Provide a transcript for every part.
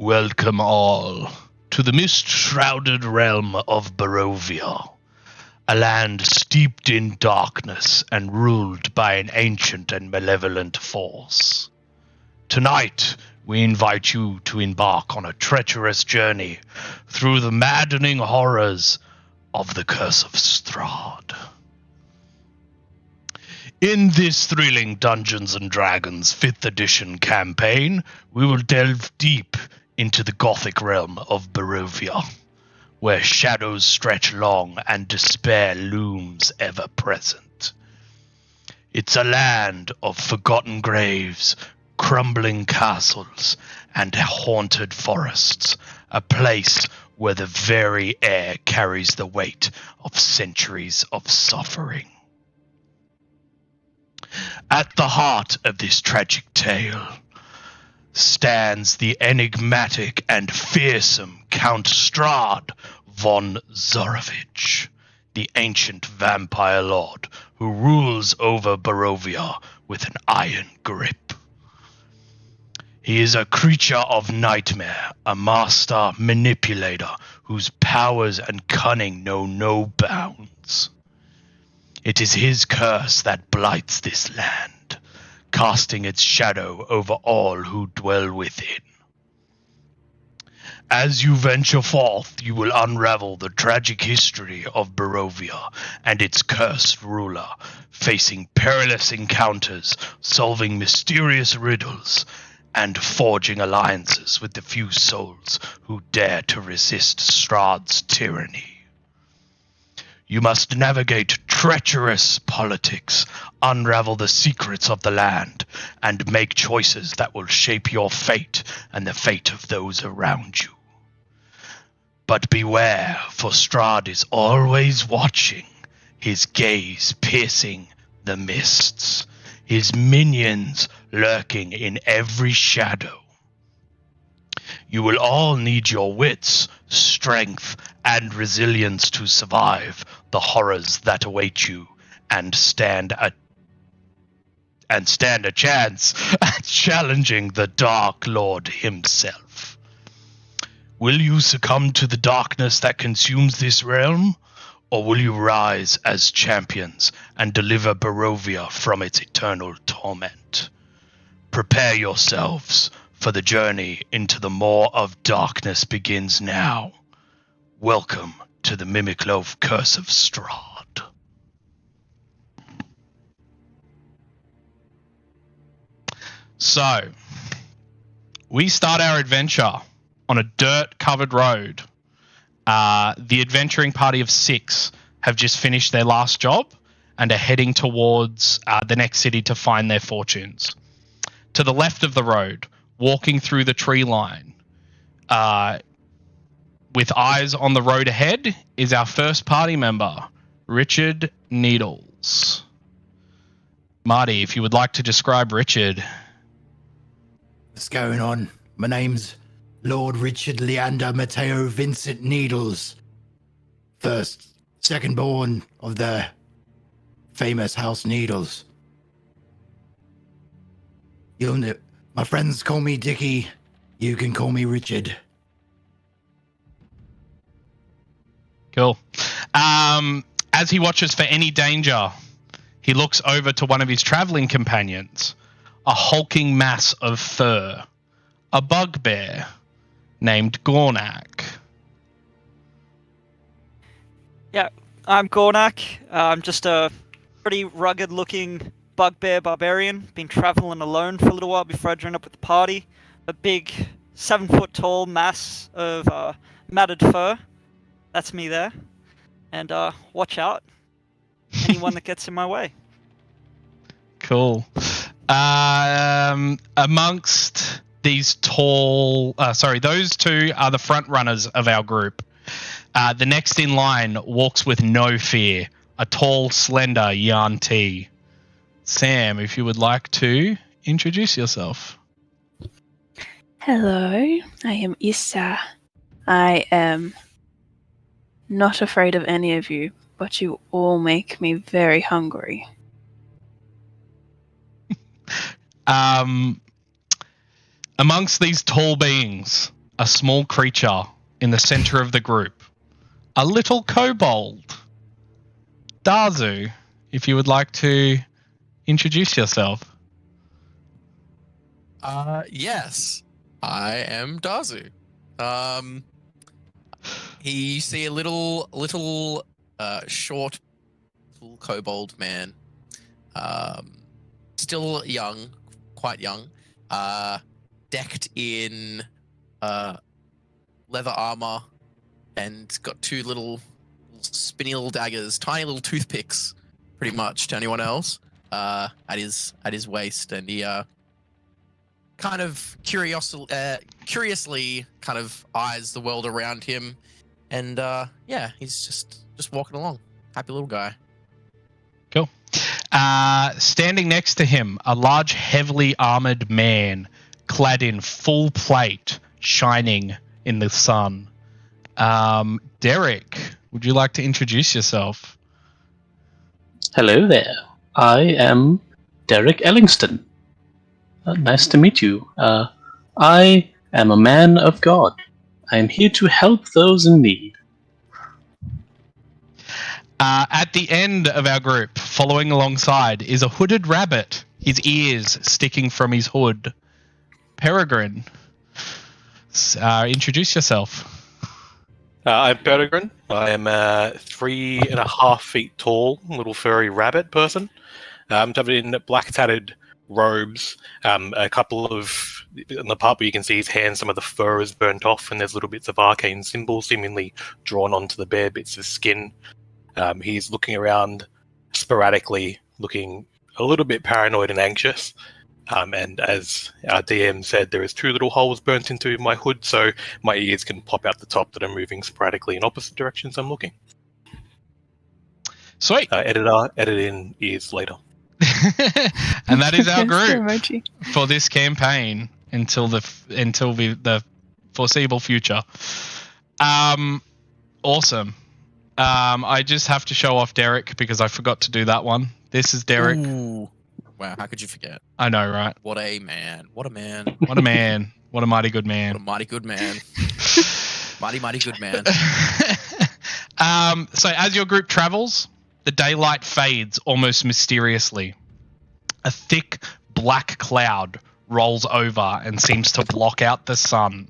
Welcome all to the mist-shrouded realm of Barovia, a land steeped in darkness and ruled by an ancient and malevolent force. Tonight, we invite you to embark on a treacherous journey through the maddening horrors of the Curse of Strahd. In this thrilling Dungeons & Dragons 5th edition campaign, we will delve deep into the Gothic realm of Barovia, where shadows stretch long and despair looms ever present. It's a land of forgotten graves, crumbling castles, and haunted forests, a place where the very air carries the weight of centuries of suffering. At the heart of this tragic tale stands the enigmatic and fearsome Count Strahd von Zorovich, the ancient vampire lord who rules over Barovia with an iron grip. He is a creature of nightmare, a master manipulator whose powers and cunning know no bounds. It is his curse that blights this land, casting its shadow over all who dwell within. As you venture forth, you will unravel the tragic history of Barovia and its cursed ruler, facing perilous encounters, solving mysterious riddles, and forging alliances with the few souls who dare to resist Strahd's tyranny. You must navigate treacherous politics, unravel the secrets of the land, and make choices that will shape your fate and the fate of those around you. But beware, for Strahd is always watching, his gaze piercing the mists, his minions lurking in every shadow. You will all need your wits, strength, and resilience to survive the horrors that await you and stand a chance at challenging the Dark Lord himself. Will you succumb to the darkness that consumes this realm, or will you rise as champions and deliver Barovia from its eternal torment? Prepare yourselves, for the journey into the maw of darkness begins now. Welcome to the Mimiklov Curse of Strahd. So, we start our adventure on a dirt-covered road. The adventuring party of 6 have just finished their last job and are heading towards the next city to find their fortunes. To the left of the road, walking through the tree line, with eyes on the road ahead, is our first party member, Richard Needles. Marty, if you would like to describe Richard. What's going on? My name's Lord Richard Leander Matteo Vincent Needles. Second born of the famous House Needles. You'll know. My friends call me Dickie. You can call me Richard. Cool. As he watches for any danger, he looks over to one of his traveling companions, a hulking mass of fur, a bugbear named Gornak. Yeah, I'm Gornak. I'm just a pretty rugged-looking bugbear barbarian. Been traveling alone for a little while before I joined up with the party. A big 7-foot-tall mass of matted fur. That's me there. And watch out. Anyone that gets in my way. Cool. Amongst these those two are the front runners of our group. The next in line walks with no fear, a tall, slender Yarn T. Sam, if you would like to introduce yourself. Hello, I am Issa. I am not afraid of any of you, but you all make me very hungry. Amongst these tall beings a small creature in the center of the group. A little kobold. Dazu, if you would like to introduce yourself. Yes. I am Dazu. You see a little short little kobold man. Still young, quite young. Decked in leather armor and got two little spinny little daggers, tiny little toothpicks, pretty much to anyone else, at his waist, and he kind of curiously kind of eyes the world around him, and he's just walking along, happy little guy. Cool. Standing next to him, a large, heavily armored man, clad in full plate, shining in the sun. Derek, would you like to introduce yourself? Hello there. I am Derek Ellingston. Nice to meet you. I am a man of God. I am here to help those in need. At the end of our group, following alongside, is a hooded rabbit, his ears sticking from his hood. Peregrine, introduce yourself. I'm Peregrine. I am a 3.5 feet tall little furry rabbit person. I'm covered in black tattered robes. A couple of, in the part where you can see his hands, some of the fur is burnt off, and there's little bits of arcane symbols seemingly drawn onto the bare bits of skin. He's looking around sporadically, looking a little bit paranoid and anxious. And as our DM said, there is 2 little holes burnt into my hood, so my ears can pop out the top that are moving sporadically in opposite directions I'm looking. Sweet. Edit in ears later. And that is our group Emoji. for this campaign until the foreseeable future. Awesome. I just have to show off Derek because I forgot to do that one. This is Derek. Ooh. Wow, how could you forget? I know, right? What a man. What a man. What a man. What a mighty good What a man. mighty good man. mighty good man. So as your group travels, the daylight fades almost mysteriously. A thick black cloud rolls over and seems to block out the sun.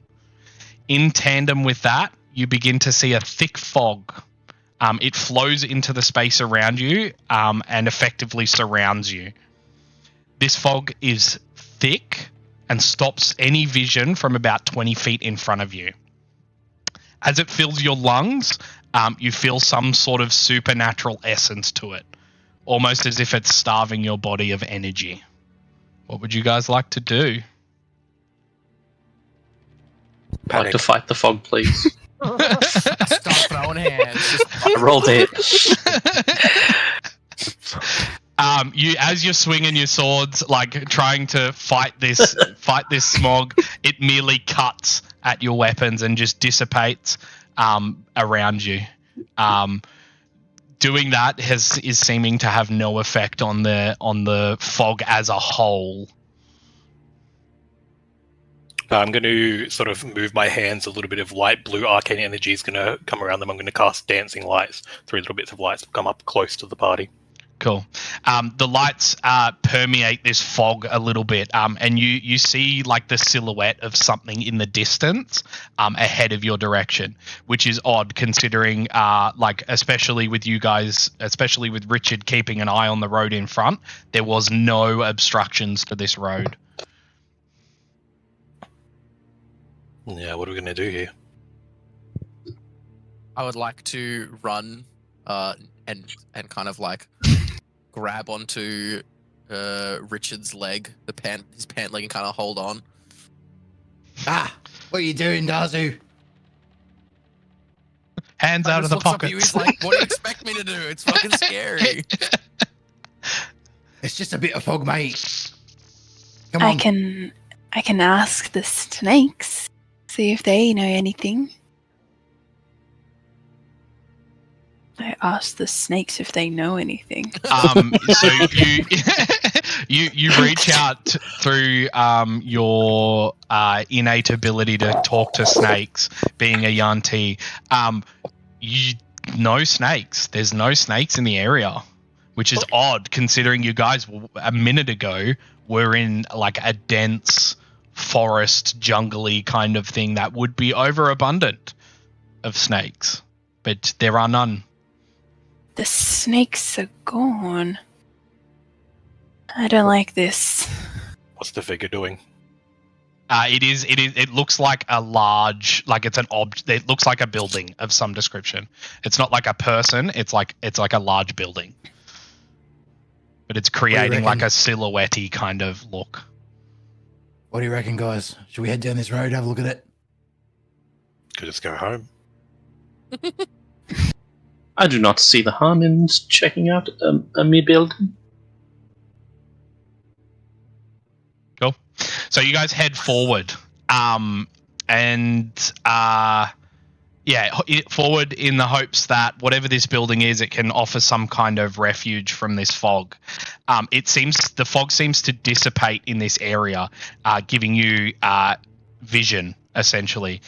In tandem with that, you begin to see a thick fog. It flows into the space around you and effectively surrounds you. This fog is thick and stops any vision from about 20 feet in front of you. As it fills your lungs, you feel some sort of supernatural essence to it, almost as if it's starving your body of energy. What would you guys like to do? I'd like to fight the fog, please. Stop throwing hands. I rolled it. As you're swinging your swords, like trying to fight this smog, it merely cuts at your weapons and just dissipates around you. Doing that is seeming to have no effect on the fog as a whole. I'm going to sort of move my hands. A little bit of light blue arcane energy is going to come around them. I'm going to cast dancing lights. 3 little bits of lights will come up close to the party. Cool. The lights permeate this fog a little bit, and you see like the silhouette of something in the distance ahead of your direction, which is odd considering, like especially with you guys, especially with Richard keeping an eye on the road in front, there was no obstructions to this road. Yeah, what are we going to do here? I would like to run and kind of like grab onto Richard's leg, his pant leg, and kind of hold on. Ah, what are you doing, Dazu? Hands out of the pockets. He's like, what do you expect me to do? It's fucking scary. It's just a bit of fog, mate. Come on. I can ask the snakes, see if they know anything. I asked the snakes if they know anything. So You reach out through your innate ability to talk to snakes, being a Yanti. No snakes. There's no snakes in the area, which is odd considering you guys a minute ago were in like a dense forest, jungly kind of thing that would be overabundant of snakes, but there are none. The snakes are gone. I don't like this. What's the figure doing? It looks like a large, like it's an it looks like a building of some description. It's not like a person. It's like a large building, but it's creating like a silhouette-y kind of look. What do you reckon, guys? Should we head down this road, have a look at it? Could just go home. I do not see the harm in checking out a me building. Cool. So you guys head forward, forward in the hopes that whatever this building is, it can offer some kind of refuge from this fog. The fog seems to dissipate in this area, giving you vision. Essentially,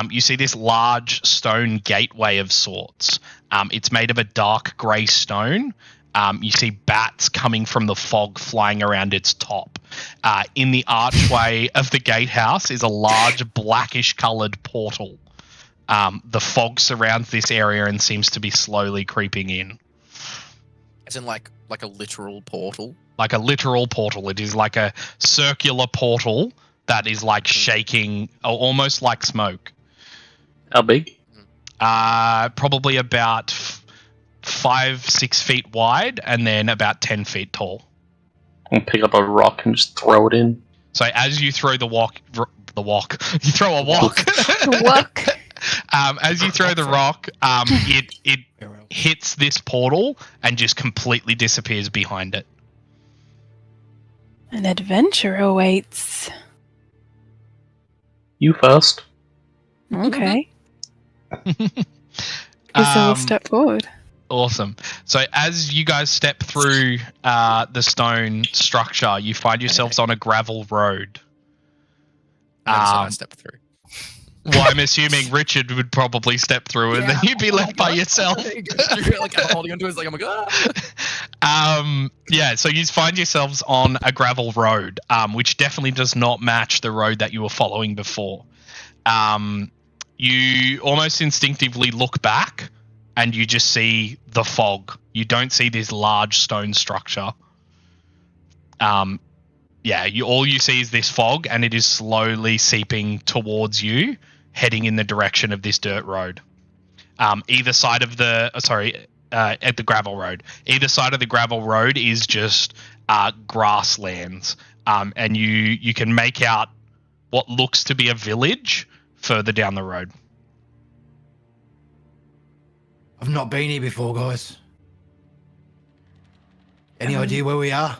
you see this large stone gateway of sorts. It's made of a dark grey stone. You see bats coming from the fog flying around its top. In the archway of the gatehouse is a large blackish coloured portal. The fog surrounds this area and seems to be slowly creeping in. As in like a literal portal? Like a literal portal. It is like a circular portal that is like shaking, almost like smoke. How big? Probably about 5-6 feet wide and then about 10 feet tall. I'll pick up a rock and just throw it in. So as you throw you throw a walk. Walk. As you throw the rock, it hits this portal and just completely disappears behind it. An adventure awaits. You first. Okay. So we'll step forward. Awesome. So as you guys step through the stone structure, you find yourselves on a gravel road. I step through. Well, I'm assuming Richard would probably step through and then you'd be left by yourself. Like I'm holding onto it, it's like I'm like, so you find yourselves on a gravel road, which definitely does not match the road that you were following before. You almost instinctively look back and you just see the fog. You don't see this large stone structure. All you see is this fog and it is slowly seeping towards you, heading in the direction of this dirt road. Either side of at the gravel road. Either side of the gravel road is just grasslands. And you can make out what looks to be a village further down the road. I've not been here before, guys. Any idea where we are?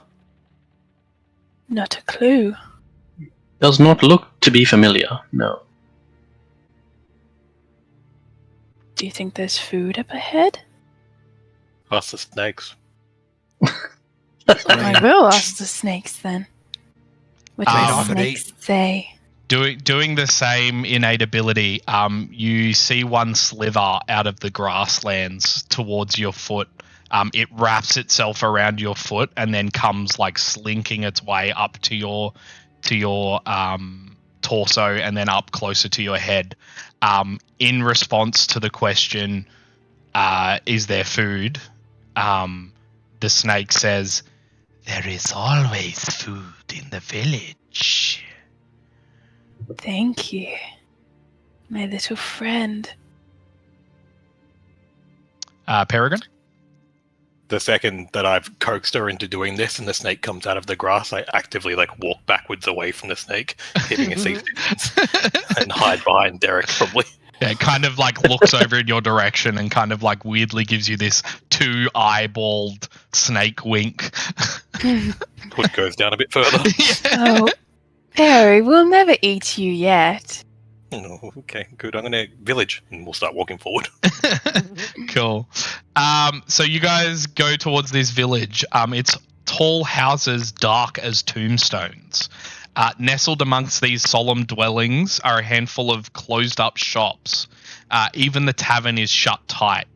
Not a clue. Does not look to be familiar, no. Do you think there's food up ahead? Ask the snakes. I will ask the snakes then. What do the could snakes say? Doing the same innate ability, you see one slither out of the grasslands towards your foot. It wraps itself around your foot and then comes like slinking its way up to your torso and then up closer to your head. In response to the question, is there food? The snake says, "There is always food in the village." Thank you, my little friend. Peregrine? The second that I've coaxed her into doing this and the snake comes out of the grass, I actively walk backwards away from the snake, keeping a safe distance, and hide behind Derek probably. Yeah, it kind of looks over in your direction and kind of weirdly gives you this 2-eyeballed snake wink. Hood goes down a bit further. Yeah. Oh, Perry, we'll never eat you yet. Oh, okay, good. I'm gonna village and we'll start walking forward. Cool. So you guys go towards this village. It's tall houses dark as tombstones. Nestled amongst these solemn dwellings are a handful of closed-up shops. Even the tavern is shut tight.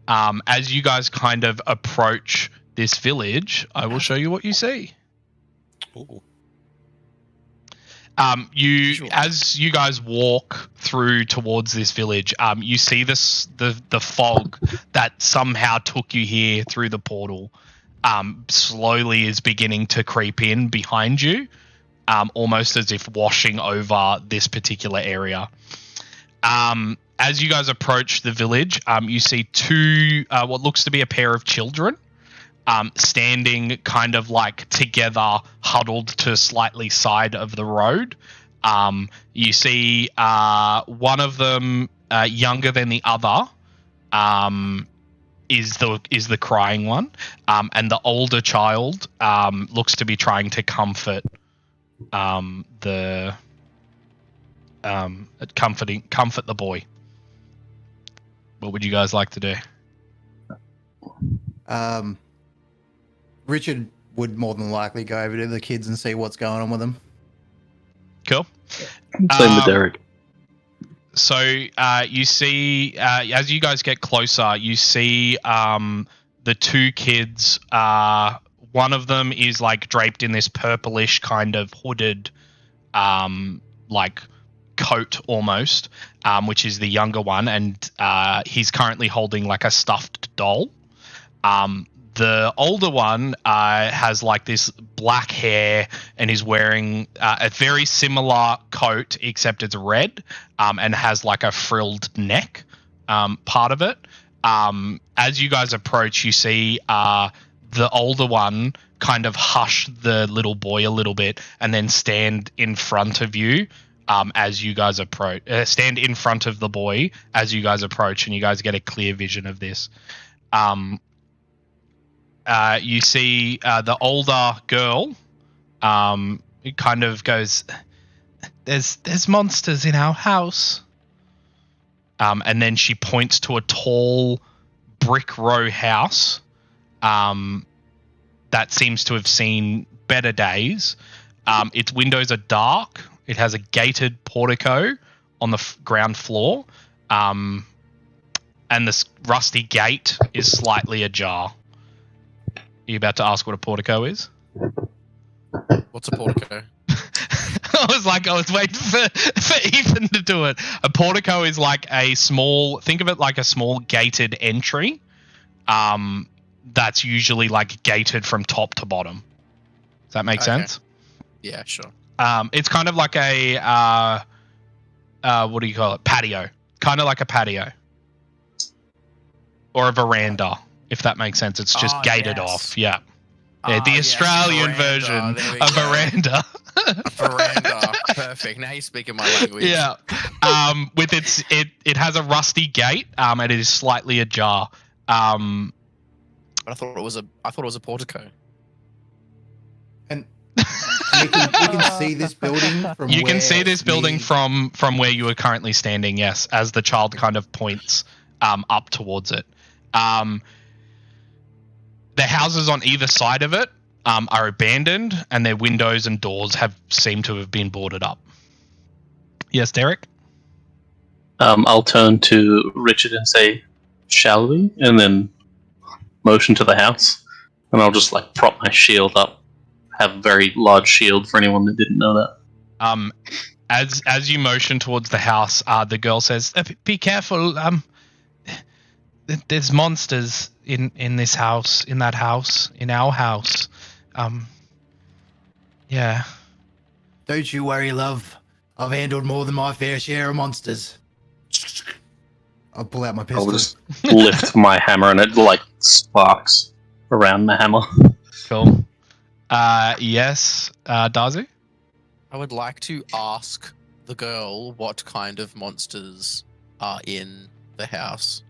As you guys kind of approach this village, I will show you what you see. Ooh. As you guys walk through towards this village, you see the fog that somehow took you here through the portal. Slowly is beginning to creep in behind you, almost as if washing over this particular area. As you guys approach the village, you see two, what looks to be a pair of children, standing kind of like together, huddled to slightly side of the road. You see one of them, younger than the other, is the crying one, and the older child looks to be trying to comfort comfort the boy. What would you guys like to do? Richard would more than likely go over to the kids and see what's going on with them. Cool. Same with Derek. So you see, as you guys get closer, you see the two kids. One of them is like draped in this purplish kind of hooded, like coat almost, which is the younger one, and he's currently holding like a stuffed doll. The older one has like this black hair and is wearing a very similar coat, except it's red, and has like a frilled neck part of it. As you guys approach, you see the older one kind of hush the little boy a little bit and then stand in front of you as you guys approach. Stand in front of the boy as you guys approach, and you guys get a clear vision of this. You see the older girl it kind of goes, there's monsters in our house. And then she points to a tall brick row house that seems to have seen better days. Its windows are dark. It has a gated portico on the ground floor. And this rusty gate is slightly ajar. Are you about to ask what a portico is? What's a portico? I was waiting for Ethan to do it. A portico is like a small, think of it like a small gated entry. That's usually like gated from top to bottom. Does that make sense? Yeah, sure. It's kind of like a, what do you call it? Patio. Kind of like a patio. Or a veranda, if that makes sense. It's just gated off. Yeah. Yeah, the Australian version of veranda. A veranda. Perfect. Now you're speaking my language. Yeah. With it has a rusty gate. And it is slightly ajar. But I thought it was a portico. And we can see this building from you can see this building from where you are currently standing. Yes, as the child kind of points up towards it. The houses on either side of it are abandoned, and their windows and doors seem to have been boarded up. Yes, Derek? I'll turn to Richard and say, shall we? And then motion to the house. And I'll just like prop my shield up. Have a very large shield for anyone that didn't know that. As you motion towards the house, the girl says, be careful, there's monsters in this house, in that house, in our house. Yeah. Don't you worry, love. I've handled more than my fair share of monsters. I'll pull out my pistol. I'll just lift my hammer and it like sparks around the hammer. Cool. Yes, Darzu? I would like to ask the girl what kind of monsters are in the house.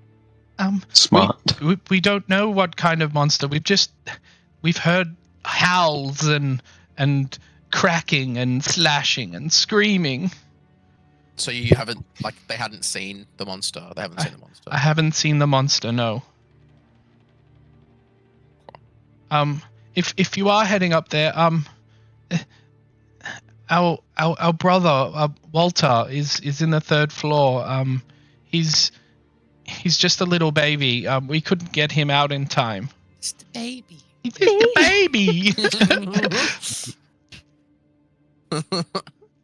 Smart. We don't know what kind of monster. We've heard howls and cracking and slashing and screaming. So you haven't, like, they hadn't seen the monster. They haven't seen the monster. I haven't seen the monster. No. if you are heading up there, our brother Walter is in the 3rd floor. He's just a little baby. We couldn't get him out in time. Just a baby. He's just a baby.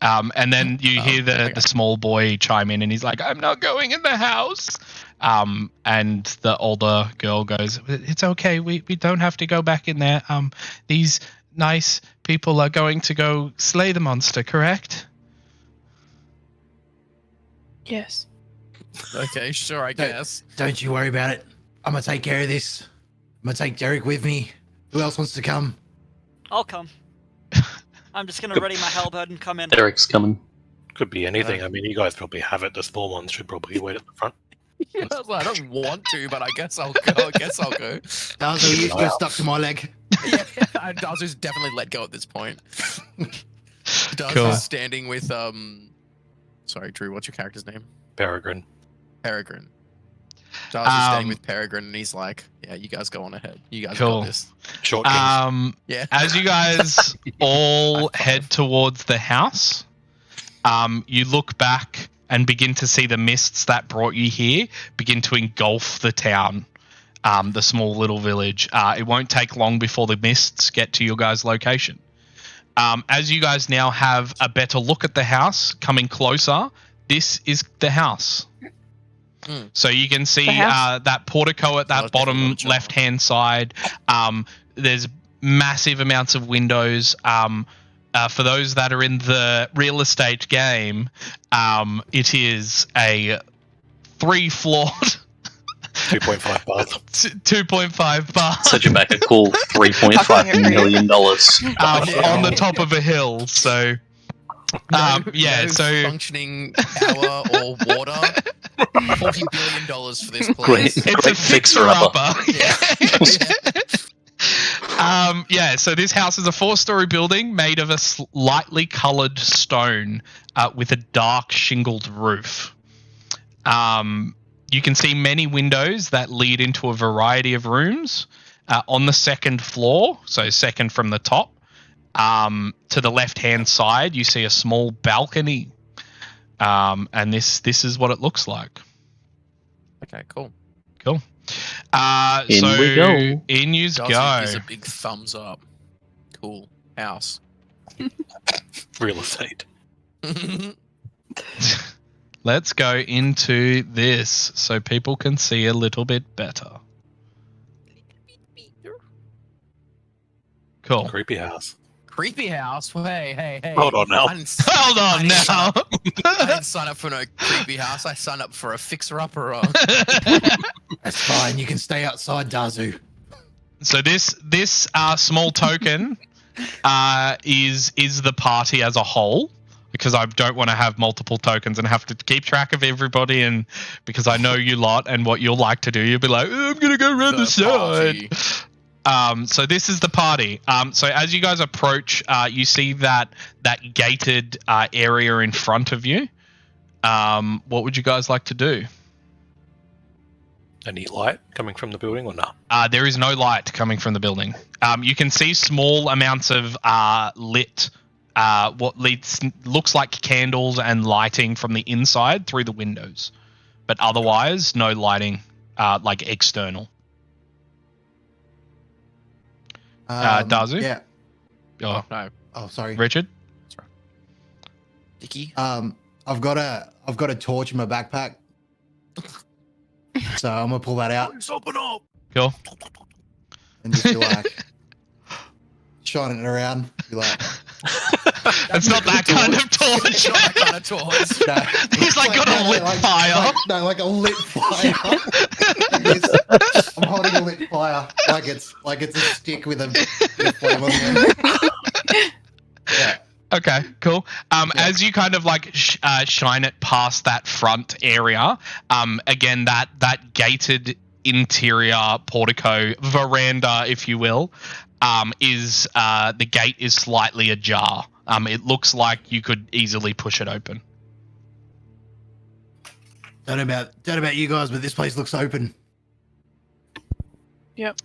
And then you hear the small boy chime in, and he's like, "I'm not going in the house." And the older girl goes, "It's okay. We don't have to go back in there. These nice people are going to go slay the monster, correct?" Yes. Okay, sure, I guess. Don't you worry about it. I'm gonna take care of this. I'm gonna take Derek with me. Who else wants to come? I'll come. I'm just gonna ready my halberd and come in. Derek's coming. Could be anything. I mean, you guys probably have it. The small ones should probably wait at the front. I was like, I don't want to, but I guess I'll go. Dazzle, you're still stuck to my leg. Yeah, Darzu's definitely let go at this point. Darzu's Cool. standing with sorry, Drew, what's your character's name? Peregrine. Peregrine. Darzu's standing with Peregrine, and he's like, "Yeah, you guys go on ahead. You guys Cool. got this." Short kings. Yeah. As you guys all head towards the house, you look back and begin to see the mists that brought you here begin to engulf the town, the small little village. It won't take long before the mists get to your guys' location. As you guys now have a better look at the house, coming closer, this is the house. So you can see that portico at that bottom left-hand side. There's massive amounts of windows. For those that are in the real estate game, it is a 3-floored 2.5 bars. 2.5 bar Set you back a cool $3.5 million. on the top of a hill. So No so functioning power or water. $40 billion for this place. it's a Great fixer-upper. Yeah. So this house is a 4-story building made of a slightly coloured stone with a dark shingled roof. You can see many windows that lead into a variety of rooms. On the 2nd floor, so 2nd from the top, to the left-hand side, you see a small balcony. And this is what it looks like. Okay, cool. Cool. In so we go. In yous Darzu go. gives a big thumbs up. Cool. House. Real estate. Let's go into this so people can see a little bit better. Cool. Creepy house. Creepy house. Well, hey. Hold on now. Hold on now. I didn't sign up for no creepy house. I signed up for a fixer-upper. That's fine. You can stay outside, Dazu. So this small token is the party as a whole, because I don't want to have multiple tokens and have to keep track of everybody, and because I know you lot and what you'll like to do, you'll be like, I'm gonna go around the side. So this is the party. So as you guys approach, you see that gated area in front of you. What would you guys like to do? Any light coming from the building or not? There is no light coming from the building. You can see small amounts of lit, looks like candles and lighting from the inside through the windows, but otherwise no lighting, like external. Dazu? Yeah. Oh, No. Oh, sorry. Richard? Dicky? I've got a torch in my backpack. So I'm gonna pull that out Open up. Cool. and just be like shining it around. Be like, It's not that kind of torch. It's not that kind of torch. no. He's like got a lit fire. Like a lit fire. I'm holding a lit fire like it's a stick with a flame on the end. Yeah. Okay, cool. As you kind of like shine it past that front area, again that gated interior portico veranda, if you will, is the gate is slightly ajar. It looks like you could easily push it open. Don't know about you guys, but this place looks open. Yep.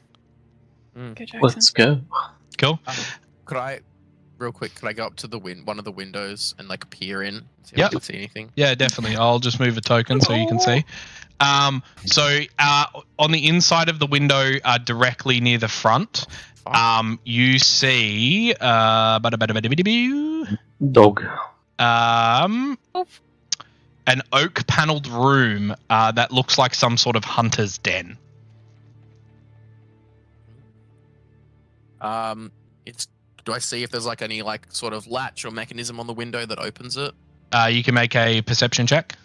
Go, Jackson. Let's go. Cool. Could I, real quick, could I go up to the one of the windows and like peer in, see if Yep. I can see anything? Yeah, definitely. I'll just move a token so you can see. So on the inside of the window, directly near the front, you see Dog. an oak paneled room that looks like some sort of hunter's den. Do I see if there's like any like sort of latch or mechanism on the window that opens it? You can make a perception check.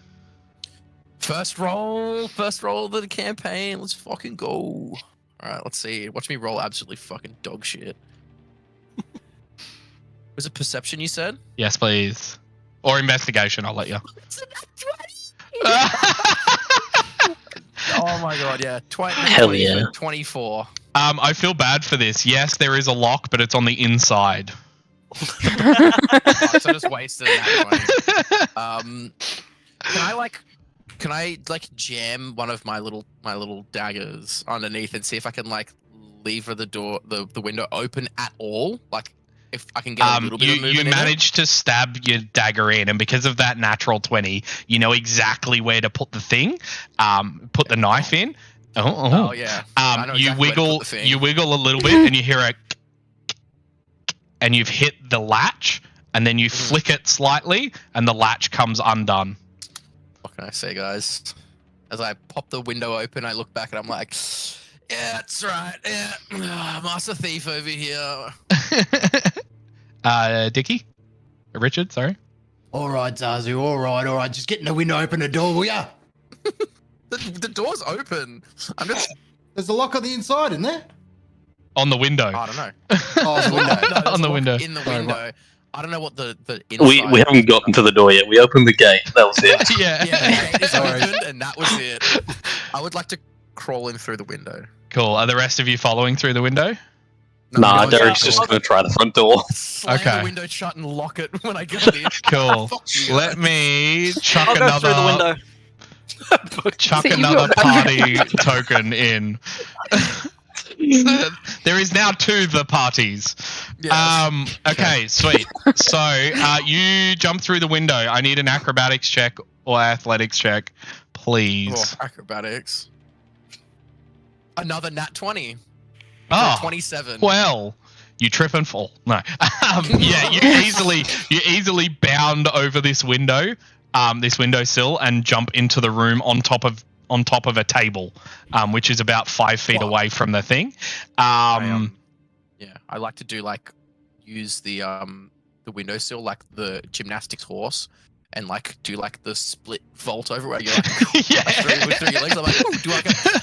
First roll of the campaign. Let's fucking go. All right, let's see. Watch me roll absolutely fucking dog shit. Was it perception you said? Yes, please. Or investigation, I'll let you. Oh my god, yeah. Hell yeah. 24. I feel bad for this. Yes, there is a lock, but it's on the inside. Oh, so I just wasted that 20. Can I jam one of my little daggers underneath and see if I can like lever the door the window open at all? Like if I can get a little bit of movement you in it? managed to stab your dagger in, and because of that natural 20, you know exactly where to put the thing. Put the knife in. Oh yeah. I know You exactly where to wiggle. put the thing. You wiggle a little bit, and you hear a, and you've hit the latch, and then you flick it slightly, and the latch comes undone. What can I say, guys? As I pop the window open, I look back and I'm like, yeah, that's right. Yeah, Master Thief over here. Dickie? Richard, sorry. All right, Zazu. All right. Just getting the window open, the door, will ya? The door's open. I'm just. There's a lock on the inside, isn't there? On the window. I don't know. Oh, the window. No, there's On a the lock window. In the Sorry, window. I don't know what the inside. We haven't gotten to the door yet. We opened the gate. That was it. Yeah. Yeah, the gate is Sorry. opened, and that was it. I would like to crawl in through the window. Cool. Are the rest of you following through the window? Nah, No, Derek's just going to try the front door. Slam Okay. the window shut and lock it when I get in. Cool. Fuck you Let guys. me chuck I'll go another through the window. chuck So you've another got- party token in. There is now 2 the parties. Yes. Okay, sweet. So you jump through the window. I need an acrobatics check or athletics check, please. Oh, acrobatics. Another nat 20. Oh, 27. well, you trip and fall. No. Yeah, you easily bound over this window, this windowsill, and jump into the room on top of a table, which is about 5 feet What? away from the thing. Yeah, I like to do use the windowsill like the gymnastics horse, and do the split vault over where you Yeah. with 3 legs. I'm like, ooh, do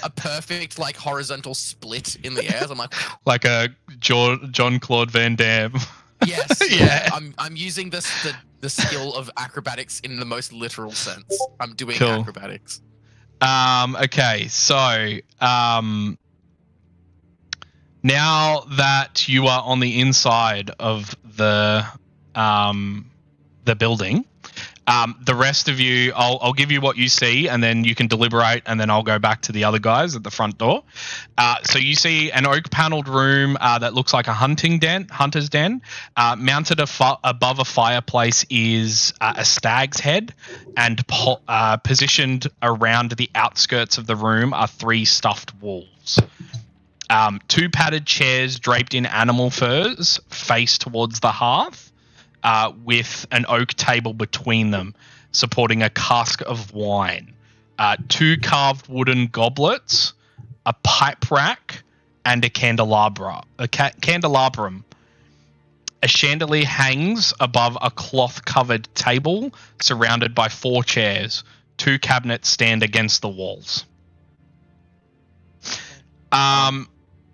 a perfect horizontal split in the air. I'm like, Like a John Claude Van Damme. yes, Yeah. I'm using the skill of acrobatics in the most literal sense. I'm doing Cool. acrobatics. Okay, so now that you are on the inside of the building, the rest of you, I'll give you what you see, and then you can deliberate, and then I'll go back to the other guys at the front door. So you see an oak-paneled room that looks like a hunter's den. Mounted above a fireplace is a stag's head, and positioned around the outskirts of the room are 3 stuffed wolves. 2 padded chairs draped in animal furs face towards the hearth, with an oak table between them, supporting a cask of wine. 2 carved wooden goblets, a pipe rack, and a candelabrum. A chandelier hangs above a cloth-covered table, surrounded by 4 chairs. 2 cabinets stand against the walls.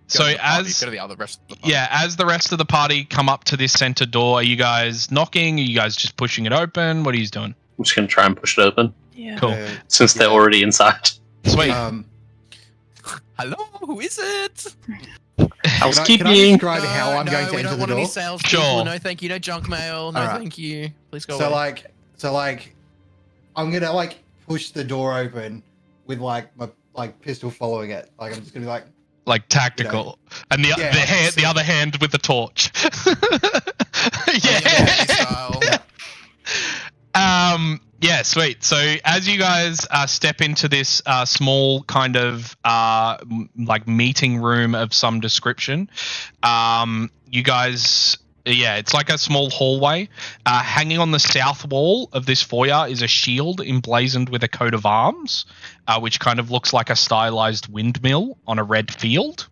So Go to the party, as go to the other rest of the party. yeah, as the rest of the party come up to this center door, are you guys knocking? Are you guys just pushing it open? What are you doing? I'm just going to try and push it open, Yeah. Cool. since they're already inside. Sweet. Hello, who is it? Can I Housekeeping. describe how I'm going to we enter don't the want any door? sales Sure. people. No, thank you. No junk mail. No, Alright. thank you. Please go So away. I'm gonna push the door open with my pistol following it. I'm just gonna be like, Like tactical, and the the other hand with the torch. Yeah, sweet. So as you guys step into this small kind of like meeting room of some description, you guys, it's like a small hallway. Hanging on the south wall of this foyer is a shield emblazoned with a coat of arms, which kind of looks like a stylized windmill on a red field.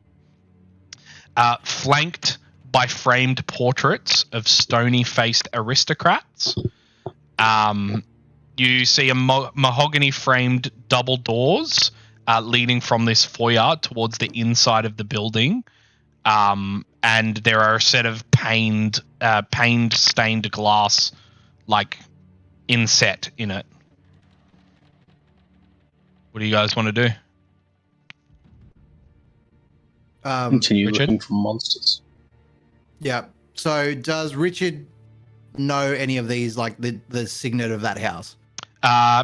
Flanked by framed portraits of stony-faced aristocrats. You see a mahogany-framed double doors leading from this foyer towards the inside of the building. And there are a set of paned stained glass, like, inset in it. What do you guys want to do? Continue Richard? looking for monsters. Yeah. So does Richard know any of these, like the signet of that house?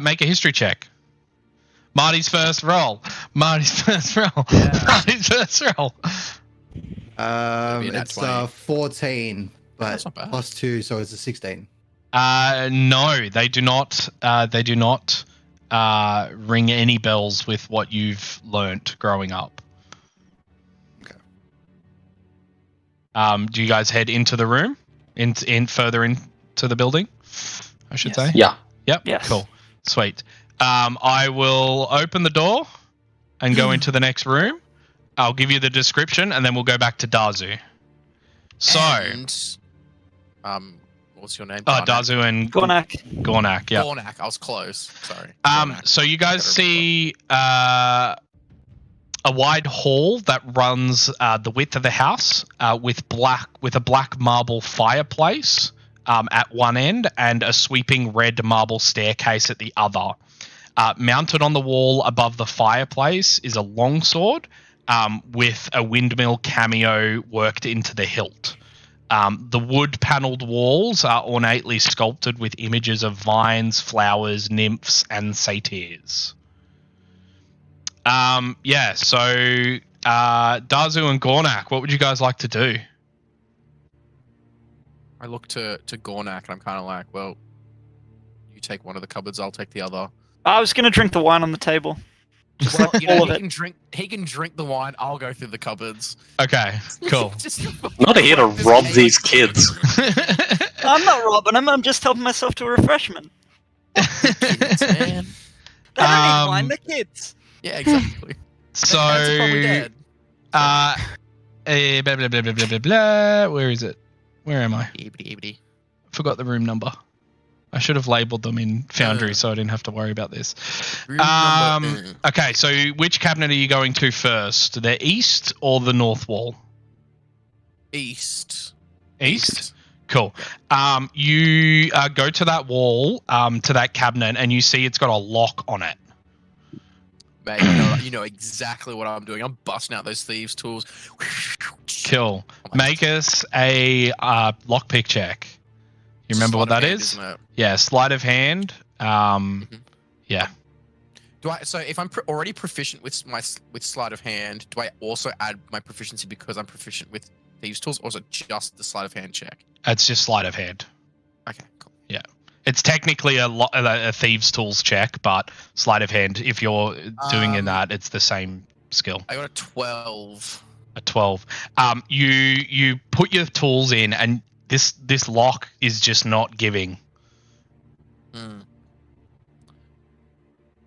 Make a history check. Marty's first roll. Marty's first roll. It's 14, That's but not bad. plus 2, so it's a 16. No, they do not. They do not ring any bells with what you've learnt growing up. Okay. Do you guys head into the room? In further into the building? I should say. Yeah. Yep. Yes. Cool. Sweet. I will open the door and go into the next room. I'll give you the description, and then we'll go back to Dazu. So, And, what's your name? Dazu and Gornak. Gornak. Yeah. Gornak. I was close. Sorry. So you guys see a wide hall that runs the width of the house with a black marble fireplace at one end and a sweeping red marble staircase at the other. Mounted on the wall above the fireplace is a longsword with a windmill cameo worked into the hilt. The wood-panelled walls are ornately sculpted with images of vines, flowers, nymphs, and satyrs. So Dazu and Gornak, what would you guys like to do? I look to Gornak and I'm kind of like, well, you take one of the cupboards, I'll take the other. I was gonna drink the wine on the table. Well, all of he can drink the wine. I'll go through the cupboards. Okay, cool. Not here to rob these kids. I'm not robbing them. I'm just helping myself to a refreshment. Kids, man. They don't need wine. They're kids. Yeah, exactly. So, That's probably dead. blah, blah, blah, blah, blah, blah, blah. Where is it? Where am I? Eebity. Forgot the room number. I should have labelled them in Foundry so I didn't have to worry about this. Room number, Okay, so which cabinet are you going to first? The east or the north wall? East. East? Cool. You go to that wall, to that cabinet, and you see it's got a lock on it. Mate, you know exactly what I'm doing. I'm busting out those thieves' tools. Cool. Make us a lockpick check. You remember what that is? Yeah, sleight of hand. Yeah. So if I'm already proficient with sleight of hand, do I also add my proficiency because I'm proficient with thieves' tools, or is it just the sleight of hand check? It's just sleight of hand. Okay, cool. Yeah. It's technically a thieves' tools check, but sleight of hand, if you're doing in that, it's the same skill. I got a 12. A 12. You put your tools in, and this lock is just not giving.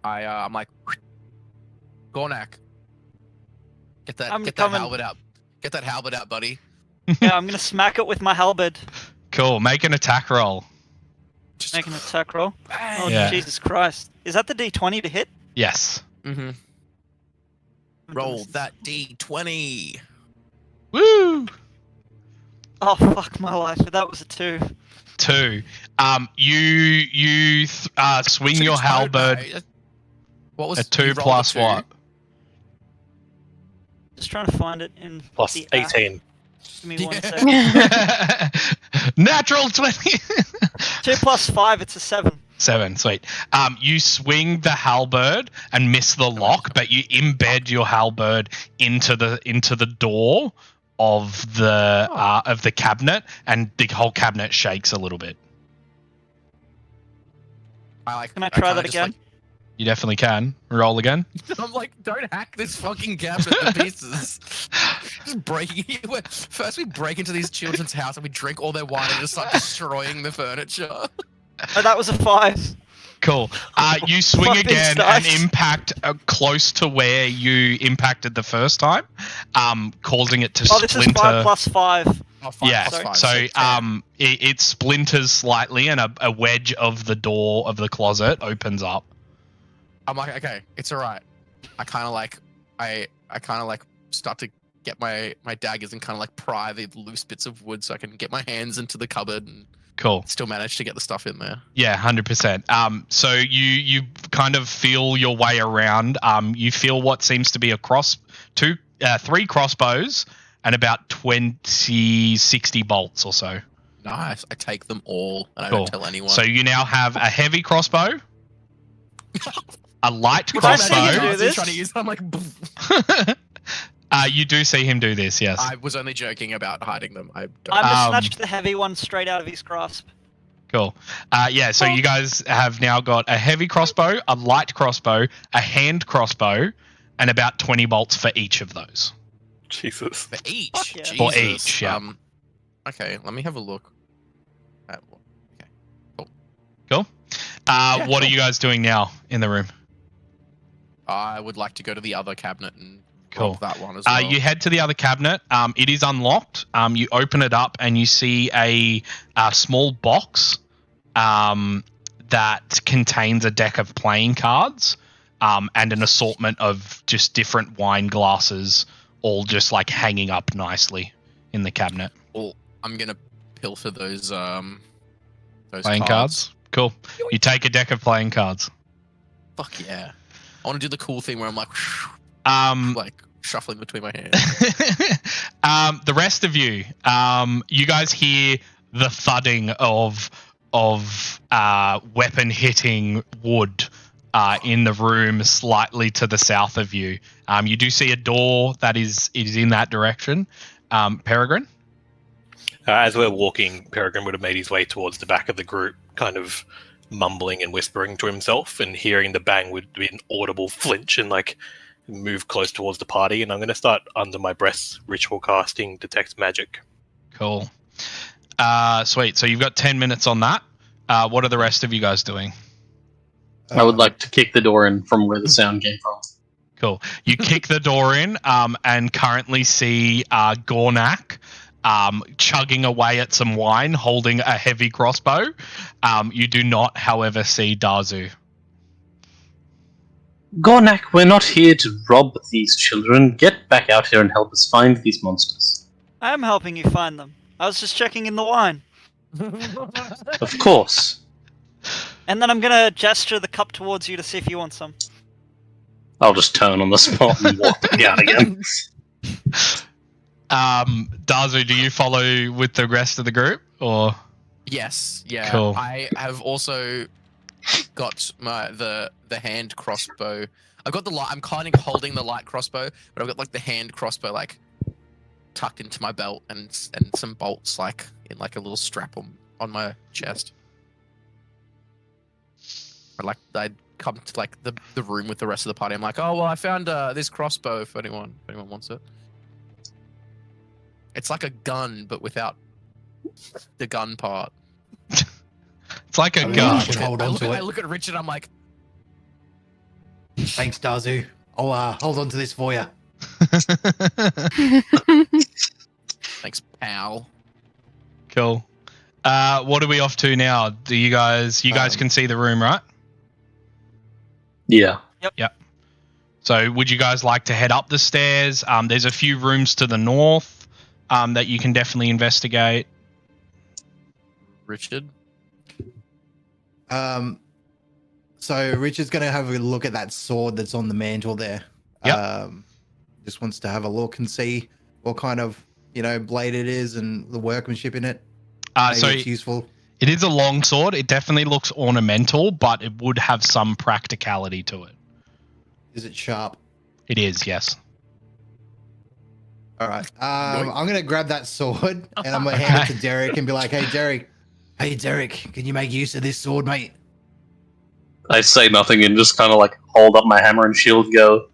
I'm like, Gornak, get that halberd out. Get that halberd out, buddy. Yeah, I'm gonna smack it with my halberd. Cool. Make an attack roll. Just make an attack roll. Oh, Yeah. Jesus Christ. Is that the D20 to hit? Yes. Mm-hmm. Roll that D20. Woo! Oh, fuck my life. That was a 2. 2. You swing your halberd. What was a 2 plus what? Just trying to find it in Plus the app. 18. Give me 1 second. Natural 20. 2 plus 5, it's a 7. 7, sweet. You swing the halberd and miss the lock, but you embed your halberd into the door of the cabinet, and the whole cabinet shakes a little bit. Can I try that again? You definitely can. Roll again. I'm like, don't hack this fucking cabinet to pieces. Just breaking it. First we break into these children's house and we drink all their wine and just start destroying the furniture. Oh, that was a 5. Cool. You swing Fucking again dice. and impact close to where you impacted the first time, causing it to Oh, this is splinter. 5 plus 5. Oh, 5 Yeah, plus 5, so 10. it splinters slightly, and a wedge of the door of the closet opens up. I'm like, okay, it's alright. I kind of like start to get my daggers and kind of like pry the loose bits of wood so I can get my hands into the cupboard and Cool. still manage to get the stuff in there. Yeah, 100%. So you kind of feel your way around. You feel what seems to be 3 crossbows and about 60 bolts or so. Nice. I take them all and I Cool. don't tell anyone. So you now have a heavy crossbow, a light Would I see you crossbow. do this? Trying to use, I'm like, You do see him do this, yes. I was only joking about hiding them. I don't. I'm gonna snatch the heavy one straight out of his grasp. Cool. So you guys have now got a heavy crossbow, a light crossbow, a hand crossbow, and about 20 bolts for each of those. Jesus. For each. Fuck yeah. Jesus. For each, yeah. Okay, let me have a look. Cool. What are you guys doing now in the room? I would like to go to the other cabinet and Cool. rob that one as well. You head to the other cabinet. It is unlocked. You open it up and you see a small box that contains a deck of playing cards and an assortment of just different wine glasses, all just like hanging up nicely in the cabinet. Well, I'm gonna pilfer those Playing cards. Cool. You take a deck of playing cards. Fuck yeah! I want to do the cool thing where I'm like, like shuffling between my hands. The rest of you, you guys hear the thudding of weapon hitting wood in the room slightly to the south of you. You do see a door that is in that direction. Peregrine? As we're walking, Peregrine would have made his way towards the back of the group, kind of mumbling and whispering to himself, and hearing the bang would be an audible flinch and like move close towards the party. And I'm going to start under my breath ritual casting detect magic. Cool. Sweet. So you've got 10 minutes on that. What are the rest of you guys doing? I would like to kick the door in from where the sound came from. Cool. You kick the door in and currently see Gornak chugging away at some wine, holding a heavy crossbow. You do not, however, see Dazu. Gornak, we're not here to rob these children. Get back out here and help us find these monsters. I am helping you find them. I was just checking in the wine. Of course. And then I'm gonna gesture the cup towards you to see if you want some. I'll just turn on the spot and walk back out again. Dazu, do you follow with the rest of the group, or? Yes, yeah. Cool. I have also got the hand crossbow. I've got the light. I'm kind of holding the light crossbow, but I've got like the hand crossbow like tucked into my belt and some bolts like in like a little strap on my chest. I come to like the room with the rest of the party. I'm like, oh well, I found this crossbow if anyone wants it. It's like a gun, but without the gun part. It's like a I gun. should hold on to I it. look at Richard. I'm like, Thanks, Dazu. I'll hold on to this for you. thanks, pal. Cool. What are we off to now? Do you guys can see the room, right? Yeah. So would you guys like to head up the stairs? There's a few rooms to the north that you can definitely investigate. Richard. So Richard's gonna have a look at that sword that's on the mantle there. Yep. Just wants to have a look and see what kind of blade it is and the workmanship in it. Maybe So it's useful. It is a longsword. It definitely looks ornamental, but it would have some practicality to it. Is it sharp? It is, yes. All right. I'm gonna grab that sword and I'm gonna hand it to Derek and be like, "Hey, Derek, can you make use of this sword, mate?" I say nothing and just kind of like hold up my hammer and shield and go,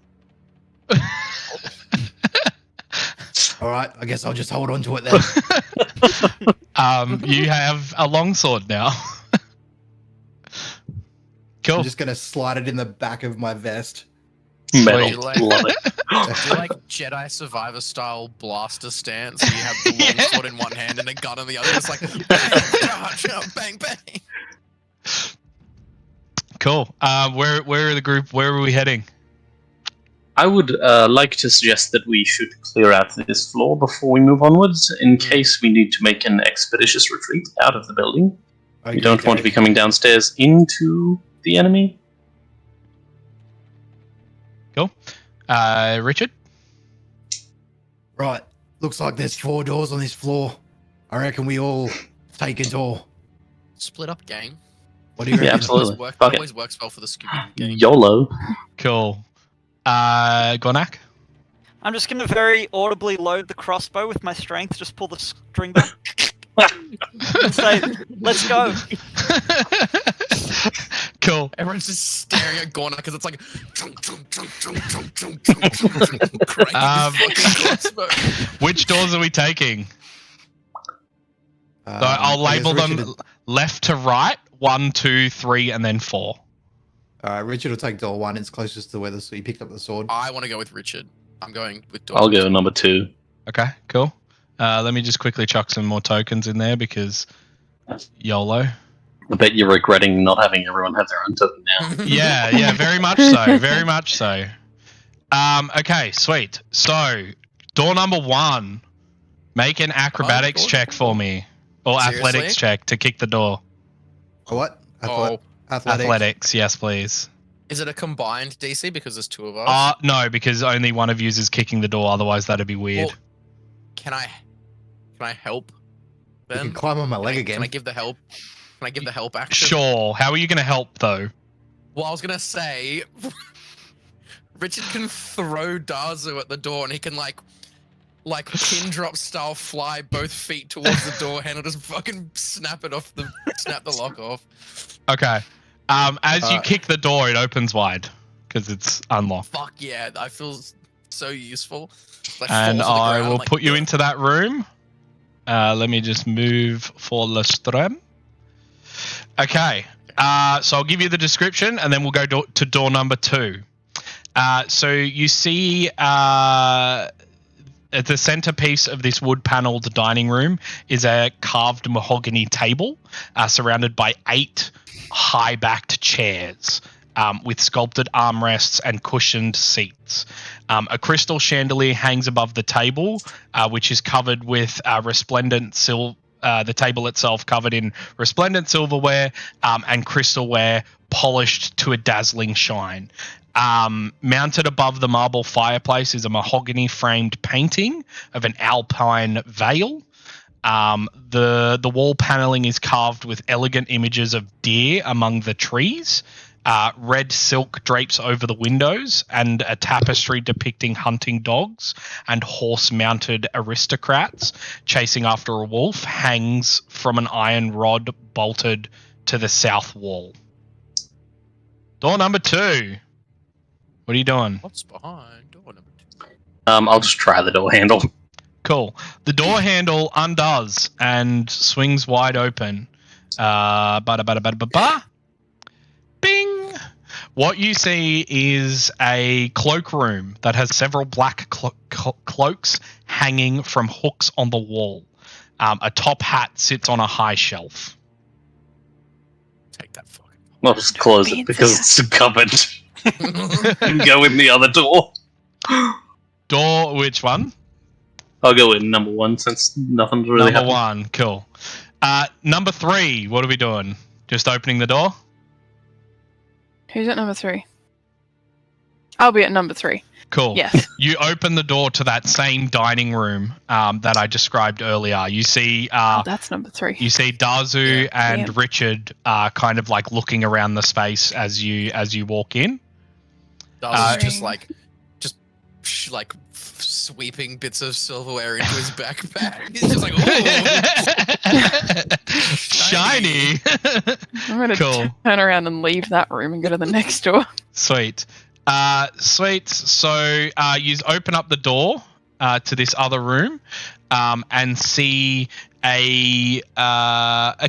All right. I guess I'll just hold on to it then. You have a longsword now. Cool. I'm just gonna slide it in the back of my vest. metal. Sweet. Love it. Do like Jedi Survivor style blaster stance. So you have the long sword in one hand and a gun in the other. It's like bang, bang. Cool. Where are the group? Where are we heading? I would like to suggest that we should clear out this floor before we move onwards, in case we need to make an expeditious retreat out of the building. Okay, We don't want to be Derek. coming downstairs into the enemy. Cool. Richard? Right. Looks like there's 4 doors on this floor. I reckon we all take a door. Split up, gang. What do you Yeah, reckon? absolutely. Always, Fuck it. always works well for the Scooby game. YOLO. Cool. Gonak? I'm just going to very audibly load the crossbow with my strength, just pull the string back and say, let's go. Cool. Everyone's just staring at Gorna because it's like cranking his fucking crossbow. Which doors are we taking? So I'll I guess label them Richard- left to right, 1, 2, 3, and then 4. Richard will take door 1. It's closest to where he picked up the sword. I want to go with Richard. I'm going with Dawn. I'll go number 2. Okay, cool. Let me just quickly chuck some more tokens in there because YOLO. I bet you're regretting not having everyone have their own token now. Yeah, very much so. Very much so. Okay, sweet. So, door number 1. Make an acrobatics door check for me. Or Seriously? athletics check to kick the door. What? Oh, Athletics, yes, please. is it a combined DC because there's 2 of us? No, because only one of you is kicking the door, otherwise that'd be weird. Well, can I help? You Then can climb on my leg Can again. I give the help? Can I give the help action? Sure. How are you going to help, though? Well, I was gonna say, Richard can throw Dazu at the door, and he can like pin drop style fly both feet towards the door handle, just fucking snap the lock off. Okay. As you Uh, kick the door, it opens wide because it's unlocked. Fuck yeah, I feel so useful. Like, And falls to the I ground, will like, put you into that room. Let me just move for Lestrem. Okay. So I'll give you the description, and then we'll go to door number 2. So you see at the centerpiece of this wood-paneled dining room is a carved mahogany table surrounded by 8 high-backed chairs with sculpted armrests and cushioned seats. A crystal chandelier hangs above the table, which is covered with resplendent silver. The table itself covered in resplendent silverware and crystalware polished to a dazzling shine. Mounted above the marble fireplace is a mahogany framed painting of an alpine vale. The wall paneling is carved with elegant images of deer among the trees. Red silk drapes over the windows, and a tapestry depicting hunting dogs and horse-mounted aristocrats chasing after a wolf hangs from an iron rod bolted to the south wall. Door number 2. What are you doing? What's behind door number 2? I'll just try the door handle. Cool. The door handle undoes and swings wide open. Bing! What you see is a cloakroom that has several black cloaks hanging from hooks on the wall. A top hat sits on a high shelf. Take that fucking. I'll just close it because it's covered. And go in the other door. Door, which one? I'll go in number 1 since nothing's really Number happened. 1, cool. Number 3, what are we doing? Just opening the door? Who's at number 3? I'll be at number 3. Cool. Yes. You open the door to that same dining room that I described earlier. You see That's number 3. you see Dazu and Damn. Richard kind of like looking around the space as you walk in. Darcy's just like sweeping bits of silverware into his backpack. He's just like, ooh, Shiny. I'm going to Cool. turn around and leave that room and go to the next door. Sweet. Sweet. So you open up the door to this other room and see a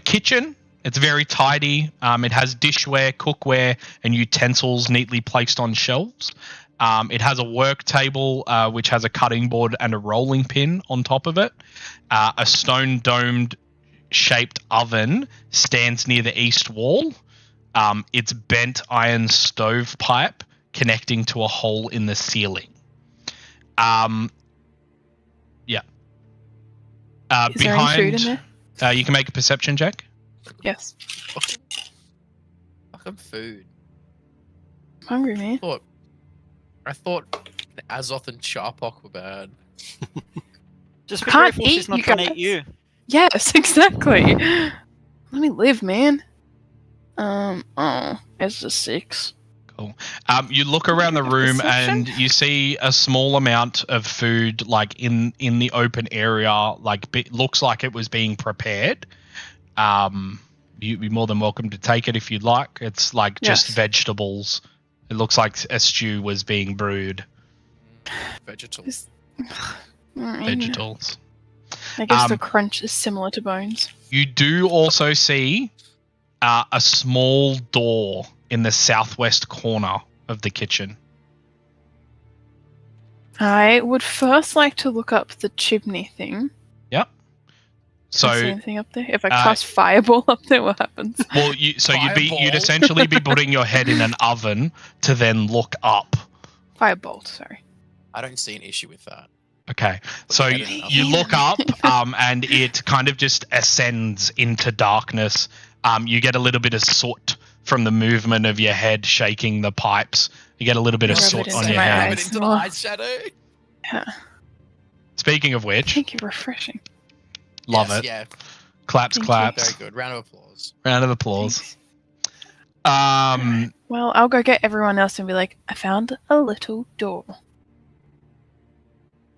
kitchen. It's very tidy. It has dishware, cookware, and utensils neatly placed on shelves. It has a work table which has a cutting board and a rolling pin on top of it. A stone domed shaped oven stands near the east wall. It's bent iron stovepipe connecting to a hole in the ceiling. Yeah. Is there any food in there? You can make a perception check. Yes. fucking food. I'm hungry, man. I thought Azoth and Charpok were bad. Just be Can't grateful eat, she's not you trying to guys. eat you. Yes, exactly. Let me live, man. It's a 6. Cool. You look around the room Perception? and you see a small amount of food, like in the open area. Like looks like it was being prepared. You'd be more than welcome to take it if you'd like. It's like just Yes. vegetables. It looks like a stew was being brewed. Vegetals. Vegetals. I guess the crunch is similar to bones. You do also see a small door in the southwest corner of the kitchen. I would first like to look up the chimney thing. Yep. Can I see So, anything up there? If I cast fireball up there, what happens? well, you'd Fireball. essentially be putting your head in an oven to then look up. Firebolt, sorry. I don't see an issue with that. Okay, so your head in an you oven. look up, and it kind of just ascends into darkness. You get a little bit of soot from the movement of your head shaking the pipes. You get a little bit of Rub it soot into on your my head. Rub eyes. it into the Oh. eye shadow. Yeah. Speaking of which, Thank you, refreshing. love Yes, it. Yeah, Claps, Thank you. claps. very good. Round of applause. Round of applause. Thanks. Um, Well, I'll go get everyone else and be like, I found a little door.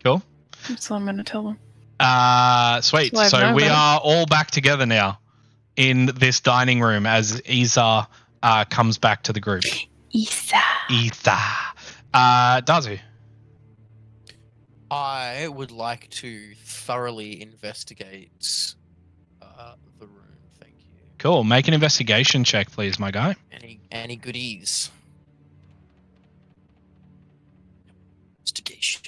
Cool. That's all I'm going to tell them. Sweet. That's why I So know we about it. are all back together now in this dining room as Isa comes back to the group. Isa. Isa. Dazu. I would like to thoroughly investigate the room. Thank you. Cool. Make an investigation check, please, my guy. Any goodies? Investigation.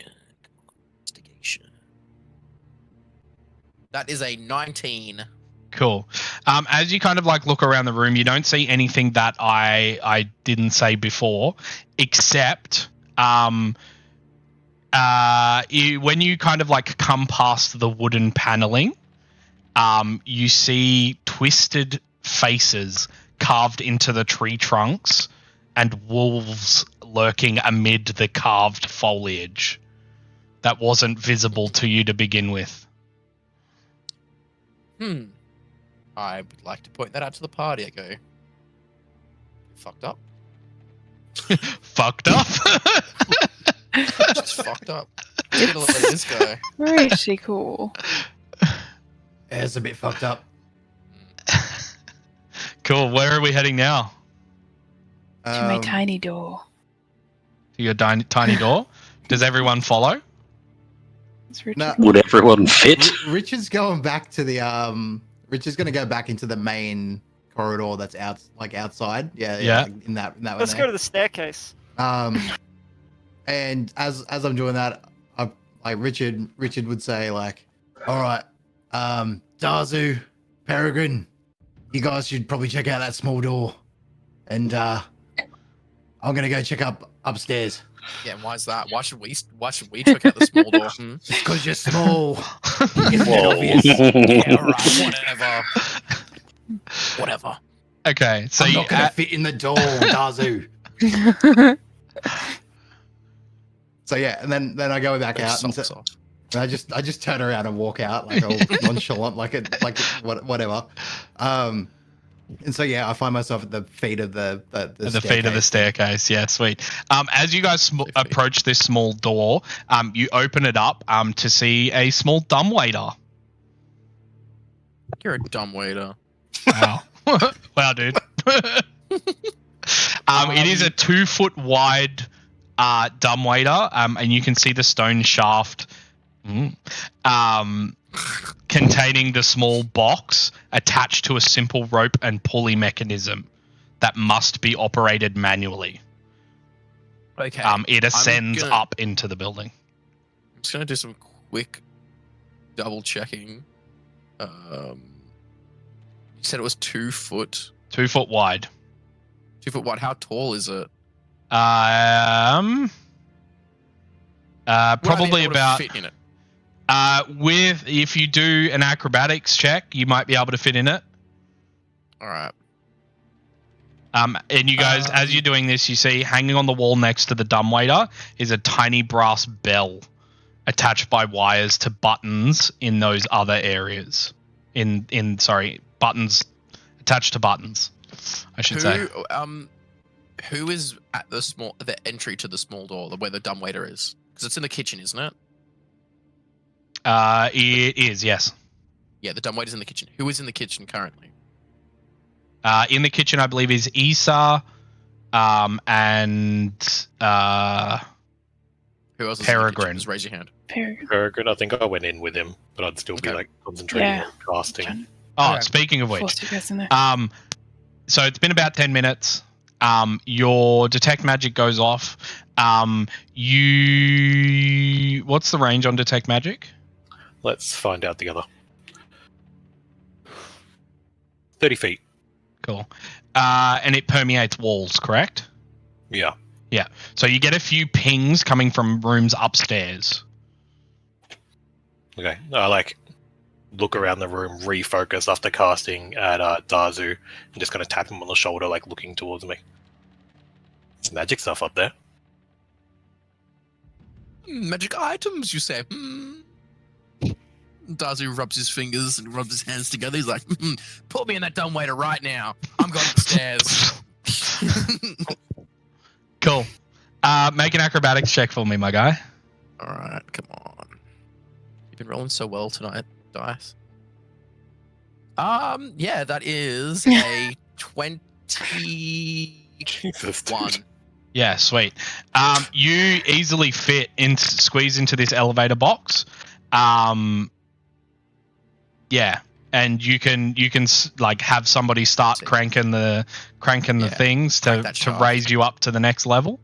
That is a 19. Cool. As you kind of like look around the room, you don't see anything that I didn't say before, except when you kind of like come past the wooden paneling, you see twisted faces carved into the tree trunks and wolves lurking amid the carved foliage that wasn't visible to you to begin with. I would like to point that out to the party. I go, fucked up. Fucked up. Just fucked up. Just gonna let this go. Pretty cool. It's a bit fucked up. Cool. Where are we heading now? To my tiny door. To your tiny door? Does everyone follow? It's Richard. No, Would everyone fit? Richard's going back to the Richard's going to go back into the main corridor that's outside. Yeah. Yeah. Like in that one. Let's there. go to the staircase. And as I'm doing that, Richard would say like, all right, Dazu, Peregrine, you guys should probably check out that small door, and I'm gonna go check upstairs. Yeah, and why is that? Why should we check out the small door? Just because you're small. Whoa. Yeah, alright, whatever. Okay, so I'm you, not gonna fit in the door, Dazu. So yeah, and then I go back out and, Socks off. and I just turn around and walk out like all nonchalant, whatever. And so yeah, I find myself at the feet of the feet of the staircase. Yeah, sweet. As you guys approach this small door, you open it up to see a small dumbwaiter. You're a dumb waiter. Wow. Wow, dude. It is a 2 foot wide dumbwaiter, and you can see the stone shaft containing the small box attached to a simple rope and pulley mechanism that must be operated manually. Okay. It ascends up into the building. I'm just gonna do some quick double checking. You said it was 2 foot. 2 foot wide. 2 foot wide. How tall is it? Probably about. Fit in it? If you do an acrobatics check, you might be able to fit in it. All right. And you guys, as you're doing this, you see hanging on the wall next to the dumbwaiter is a tiny brass bell attached by wires to buttons in those other areas. Buttons attached to buttons, I should say. Who is at the entry to the small door where the dumbwaiter is? Because it's in the kitchen, isn't it? It is, yes. Yeah, the dumbwaiter's in the kitchen. Who is in the kitchen currently? In the kitchen, I believe, is Issa, and who else is Peregrine. in the kitchen? Just raise your hand. Peregrine, I think I went in with him, but I'd still be like concentrating on casting. Oh, speaking of which, so it's been about 10 minutes. Your detect magic goes off. What's the range on detect magic? Let's find out together. 30 feet. Cool. And it permeates walls, correct? Yeah. Yeah. So you get a few pings coming from rooms upstairs. Okay. I look around the room, refocus after casting at Dazu, and just kind of tap him on the shoulder, looking towards me. It's magic stuff up there. Magic items, you say? Dazu rubs his fingers and rubs his hands together. He's like, put me in that dumbwaiter right now. I'm going upstairs. Cool. Make an acrobatics check for me, my guy. All right, come on. You've been rolling so well tonight, dice. Yeah, that is a 21. Yeah, sweet. You easily fit and squeeze into this elevator box. Yeah, and you can have somebody start cranking the things to raise you up to the next level.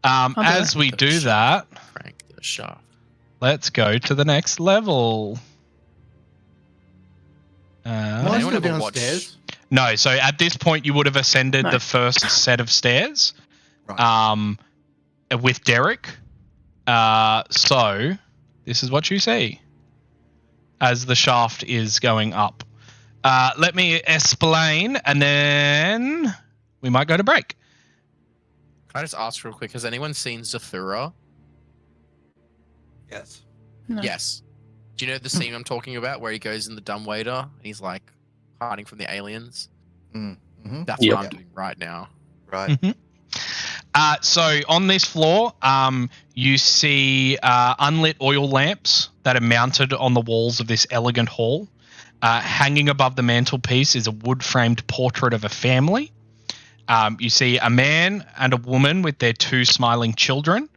As we do that, crank the shaft. Let's go to the next level. Why should I be downstairs? No, so at this point you would have ascended the first set of stairs, with Derek. So this is what you see as the shaft is going up. Let me explain, and then we might go to break. Can I just ask real quick? Has anyone seen Zathura? Yes. No. Yes. Do you know the scene I'm talking about where he goes in the dumbwaiter and he's hiding from the aliens? Mm-hmm. That's what I'm doing right now. Right. Mm-hmm. So on this floor, you see unlit oil lamps that are mounted on the walls of this elegant hall. Hanging above the mantelpiece is a wood-framed portrait of a family. You see a man and a woman with their 2 smiling children,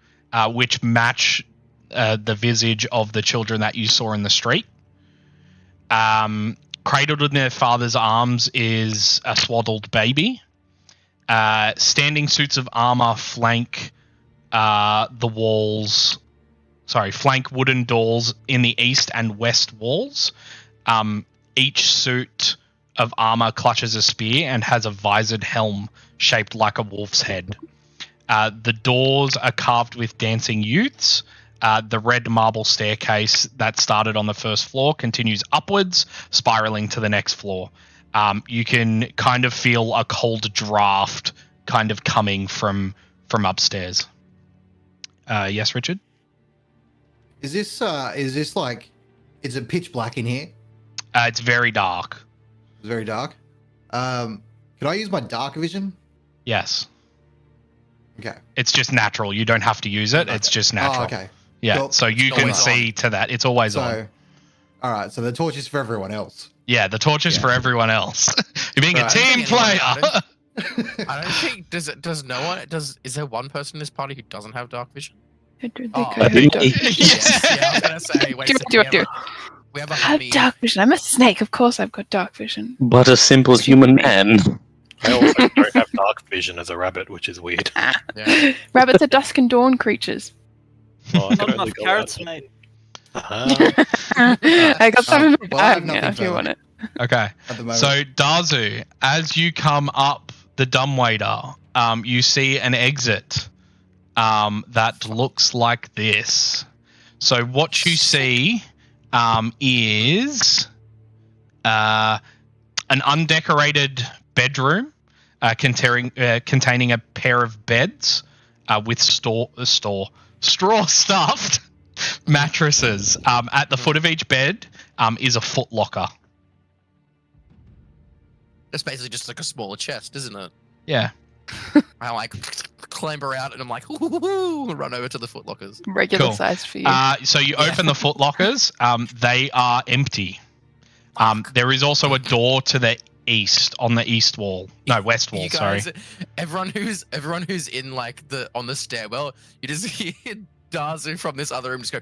which match the visage of the children that you saw in the street. Cradled in their father's arms is a swaddled baby. Standing suits of armor flank flank wooden doors in the east and west walls. Each suit of armor clutches a spear and has a visored helm shaped like a wolf's head. The doors are carved with dancing youths. The red marble staircase that started on the first floor continues upwards, spiraling to the next floor. You can kind of feel a cold draft kind of coming from upstairs. Yes, Richard. Is this like? Is it pitch black in here? It's very dark. It's very dark. Can I use my dark vision? Yes. Okay. It's just natural. You don't have to use it. It's just natural. Oh, okay. Yeah. Cool. So you can always see to that. It's always on. So, all right. So the torch is for everyone else. Yeah, the torch is Yeah. for everyone else. You're being a Right. team player. I don't think is there one person in this party who doesn't have dark vision? I I think Yes, yeah, I was gonna say. Wait a second, we have a I have honey. dark vision. I'm a snake. Of course I've got dark vision. but a simple human man. I also don't have dark vision as a rabbit, which is weird. Yeah. Rabbits are dusk and dawn creatures. Oh, I Not can enough only go carrots, out. mate. I got some in my well, I have bag nothing now if you further. want it. Okay. At the moment. So Dazu, as you come up the dumbwaiter, you see an exit that looks like this. So what you see is an undecorated bedroom containing a pair of beds with straw stuffed mattresses. At the foot of each bed is a footlocker. It's basically just like a smaller chest, isn't it? Yeah. I like clamber out and I'm like, ooh, and run over to the footlockers. Regular Cool. size for you. So you open the footlockers. They are empty. There is also a door to the east on the east wall. No, west wall. You Sorry. guys, everyone who's in like on the stairwell, you just hear Dazu from this other room just go.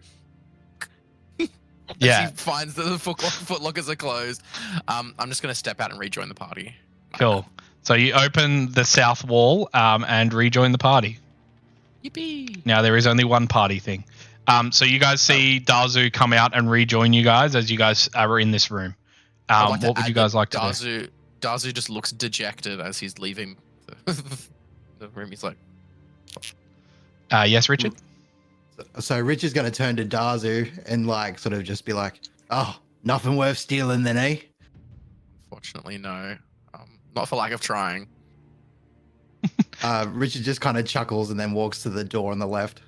Yeah. As he finds that the footlockers are closed. I'm just gonna step out and rejoin the party. Cool. So you open the south wall and rejoin the party. Yippee! Now there is only one party thing. So you guys see Dazu come out and rejoin you guys as you guys are in this room. I'd like to What would add you guys that like to do? Dazu just looks dejected as he's leaving the room. He's like, Yes, Richard? So Rich is going to turn to Dazu and like sort of just be like, "Oh, nothing worth stealing, then, eh?" fortunately, no. Not for lack of trying. Richard just kind of chuckles and then walks to the door on the left,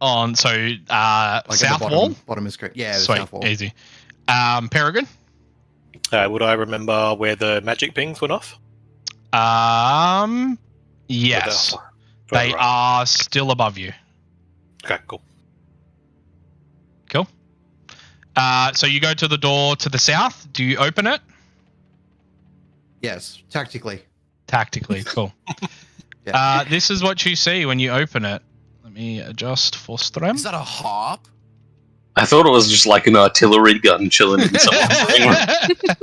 On so like at the south bottom, wall? bottom of screen. Yeah, the Sweet, south wall. easy. Peregrine? Would I remember where the magic pings went off? Yes. Further They up. are still above you. Okay, cool. Cool. So you go to the door to the south. Do you open it? Yes, tactically. Tactically, cool. Yeah. This is what you see when you open it. Let me adjust for stream. Is that a harp? I thought it was just like an artillery gun chilling in someone's living room.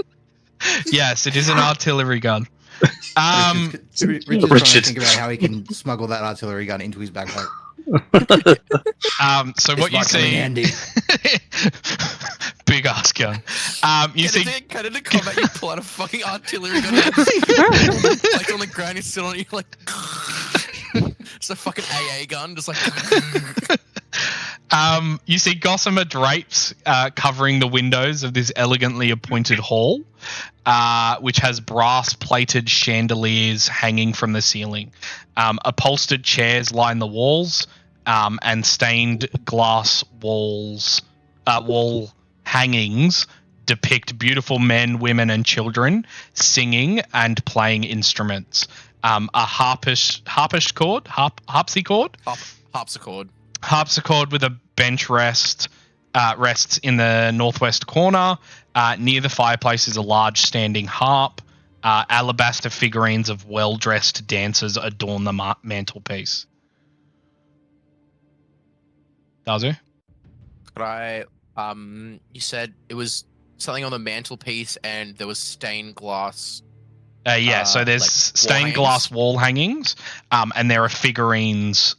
Yes, it is an artillery gun. Richard's trying to Richard. think about how he can smuggle that artillery gun into his backpack. So This what you might come in see, handy. big ass gun. You see, Get into combat, you pull out a fucking artillery gun. Like on the ground, you sit on it, you're like, it's a fucking AA gun, just like. you see gossamer drapes covering the windows of this elegantly appointed hall, which has brass-plated chandeliers hanging from the ceiling. Upholstered chairs line the walls, and stained glass wall hangings depict beautiful men, women, and children singing and playing instruments. A harpsichord with a bench rests in the northwest corner. Near the fireplace is a large standing harp. Alabaster figurines of well-dressed dancers adorn the mantelpiece. Dazu? Could I? You said it was something on the mantelpiece, and there was stained glass. So there's like stained glass wall hangings, and there are figurines,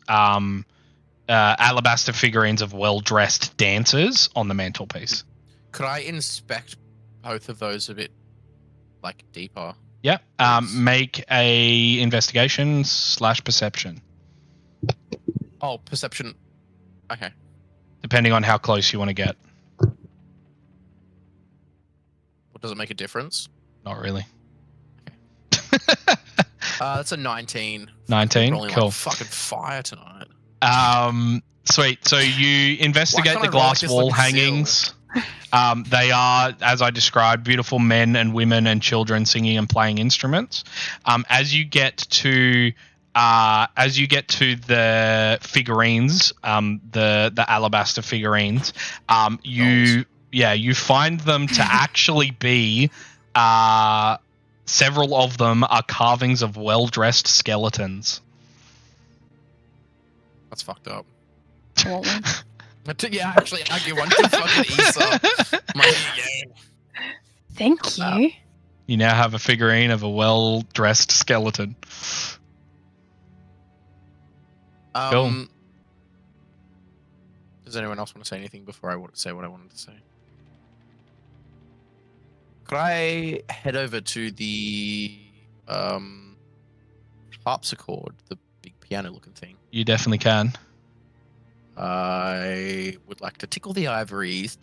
alabaster figurines of well-dressed dancers on the mantelpiece. Could I inspect both of those a bit, like, deeper? Yep. Please. Make a investigation/perception, Oh, perception. Okay. depending on how close you want to get. Well, does it make a difference? Not really. That's a 19. 19. Rolling Cool. like fucking fire tonight. Sweet. So you investigate Why the can't I roll like glass this wall like a seal? hangings. They are, as I described, beautiful men and women and children singing and playing instruments. As you get to the figurines, the alabaster figurines, you find them to actually be several of them are carvings of well-dressed skeletons. That's fucked up. I want one. Yeah, actually, I give one to fucking Issa. Thank you. You now have a figurine of a well-dressed skeleton. Cool. Does anyone else want to say anything before I want to say what I wanted to say? Could I head over to the harpsichord, the big piano-looking thing? You definitely can. I would like to tickle the ivories.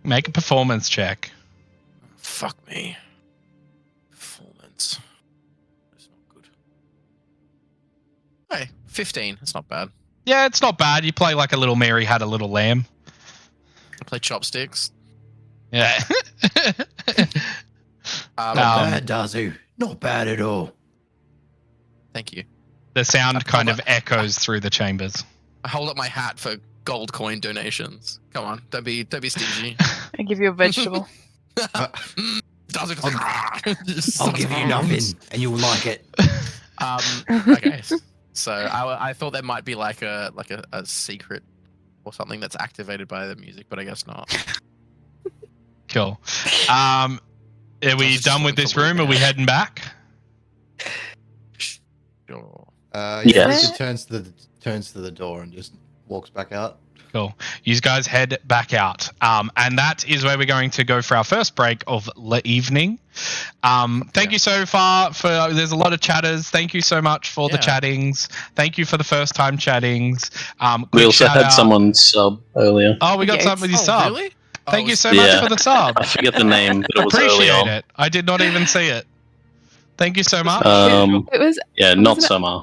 Make a performance check. Fuck me. Performance. That's not good. Hey, 15. That's not bad. Yeah, it's not bad. You play like a little Mary had a little lamb. I play chopsticks. Yeah. Not bad, Dazu. Not bad at all. Thank you. The sound kind of echoes through the chambers. I hold up my hat for gold coin donations. Come on, don't be stingy. I give you a vegetable. I'll give you nothing, and you'll like it. Okay. So I thought there might be like a secret or something that's activated by the music, but I guess not. Cool. Are we done with this room? Are we heading back? Sure. Yes. Richard turns to the door and just walks back out. Cool. You guys head back out. And that is where we're going to go for our first break of the evening. Thank you so far there's a lot of chatters. Thank you so much for the chattings. Thank you for the first time chattings. We also had someone sub earlier. Oh, we got somebody sub. Really? Thank you so much for the sub. I forget the name, but it was early Appreciate on. it. I did not even see it. Thank you so much. It was. Not Summer.